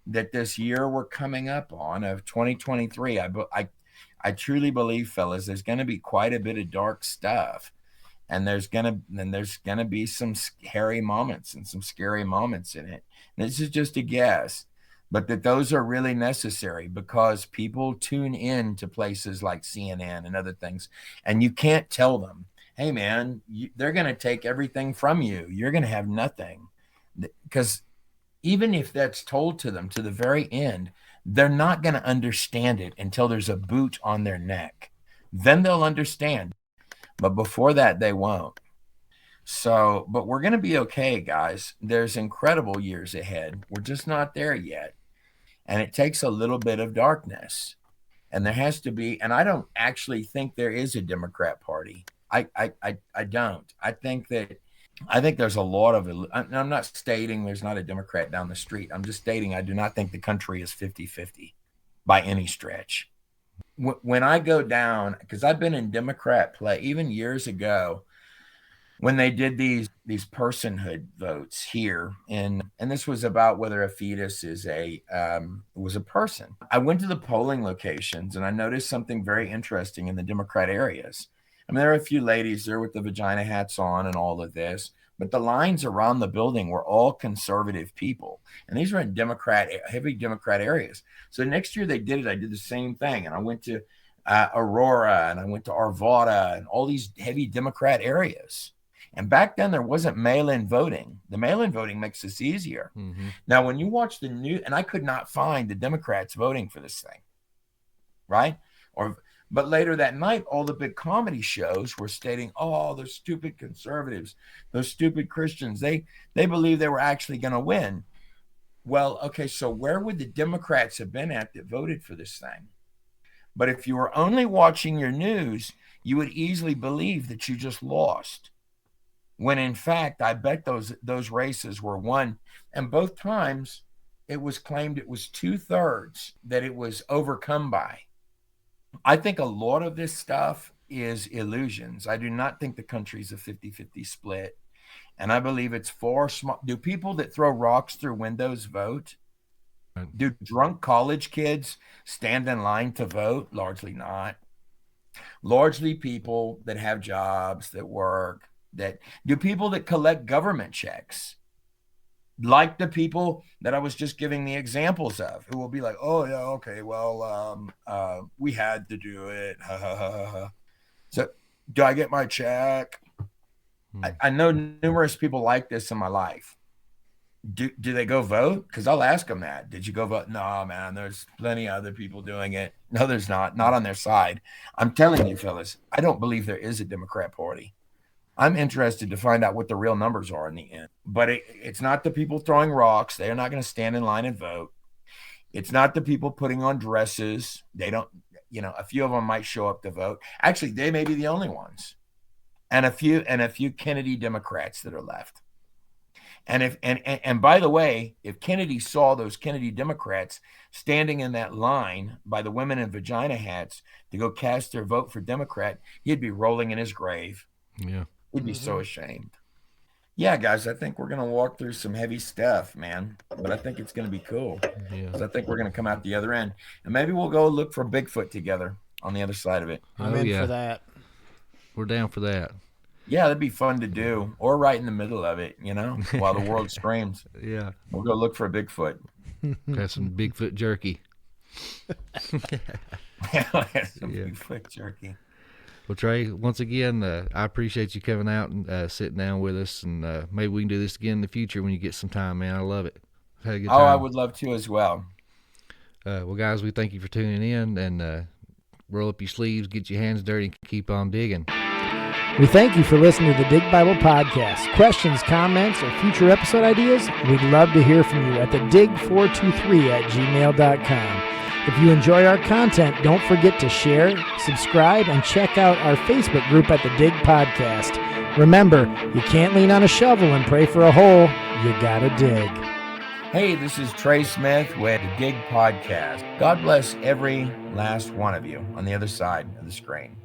this year we're coming up on of 2023, I truly believe, fellas, there's going to be quite a bit of dark stuff. And there's gonna be some hairy moments and some scary moments in it. And this is just a guess, but that those are really necessary because people tune in to places like CNN and other things, and you can't tell them, hey man, they're gonna take everything from you. You're gonna have nothing, because even if that's told to them to the very end, they're not gonna understand it until there's a boot on their neck. Then they'll understand. But before that, they won't. So, but we're going to be okay, guys. There's incredible years ahead. We're just not there yet. And it takes a little bit of darkness. And there has to be, and I don't actually think there is a Democrat Party. I don't. I think there's a lot of it. I'm not stating there's not a Democrat down the street. I'm just stating I do not think the country is 50-50 by any stretch. When I go down, because I've been in Democrat play even years ago, when they did these personhood votes here, and this was about whether a fetus was a person. I went to the polling locations and I noticed something very interesting in the Democrat areas. I mean, there are a few ladies there with the vagina hats on and all of this, but the lines around the building were all conservative people. And these were in heavy Democrat areas. So next year they did it. I did the same thing. And I went to Aurora and I went to Arvada and all these heavy Democrat areas. And back then there wasn't mail-in voting. The mail-in voting makes this easier. Mm-hmm. Now, when you watch the news, and I could not find the Democrats voting for this thing, right? But later that night, all the big comedy shows were stating, oh, those stupid conservatives, those stupid Christians, they believe they were actually going to win. Well, okay, so where would the Democrats have been at that voted for this thing? But if you were only watching your news, you would easily believe that you just lost. When in fact, I bet those races were won. And both times it was claimed it was 2/3 that it was overcome by. I think a lot of this stuff is illusions. I do not think the country's a 50-50 split. And I believe it's for small. Do people that throw rocks through windows vote? Do drunk college kids stand in line to vote? Largely not. Largely people that have jobs, that work, that do people that collect government checks, like the people that I was just giving the examples of, who will be like, oh yeah, okay, well, we had to do it. So do I get my check? I know numerous people like this in my life. Do they go vote? Because I'll ask them that. Did you go vote? No, man, there's plenty of other people doing it. No, there's not on their side. I'm telling you, fellas, I don't believe there is a Democrat Party. I'm interested to find out what the real numbers are in the end. But it's not the people throwing rocks. They're not going to stand in line and vote. It's not the people putting on dresses. They don't, a few of them might show up to vote. Actually, they may be the only ones. And a few Kennedy Democrats that are left. And by the way, if Kennedy saw those Kennedy Democrats standing in that line by the women in vagina hats to go cast their vote for Democrat, he'd be rolling in his grave. Yeah. He'd be so ashamed. Yeah, guys, I think we're going to walk through some heavy stuff, man. But I think it's going to be cool. Yeah. 'Cause I think we're going to come out the other end. And maybe we'll go look for Bigfoot together on the other side of it. I'm in for that. We're down for that. Yeah, that'd be fun to do. Or right in the middle of it, while the world screams. Yeah. We'll go look for a Bigfoot. Got some Bigfoot jerky. Bigfoot jerky. Well, Trey, once again, I appreciate you coming out and sitting down with us, and maybe we can do this again in the future when you get some time, man. I love it. Had a good time. Oh, I would love to as well. Well, guys, we thank you for tuning in, and roll up your sleeves, get your hands dirty, and keep on digging. We thank you for listening to the Dig Bible Podcast. Questions, comments, or future episode ideas? We'd love to hear from you at the dig423@gmail.com. If you enjoy our content, don't forget to share, subscribe, and check out our Facebook group at the Dig Podcast. Remember, you can't lean on a shovel and pray for a hole. You gotta dig. Hey, this is Trey Smith with the Dig Podcast. God bless every last one of you on the other side of the screen.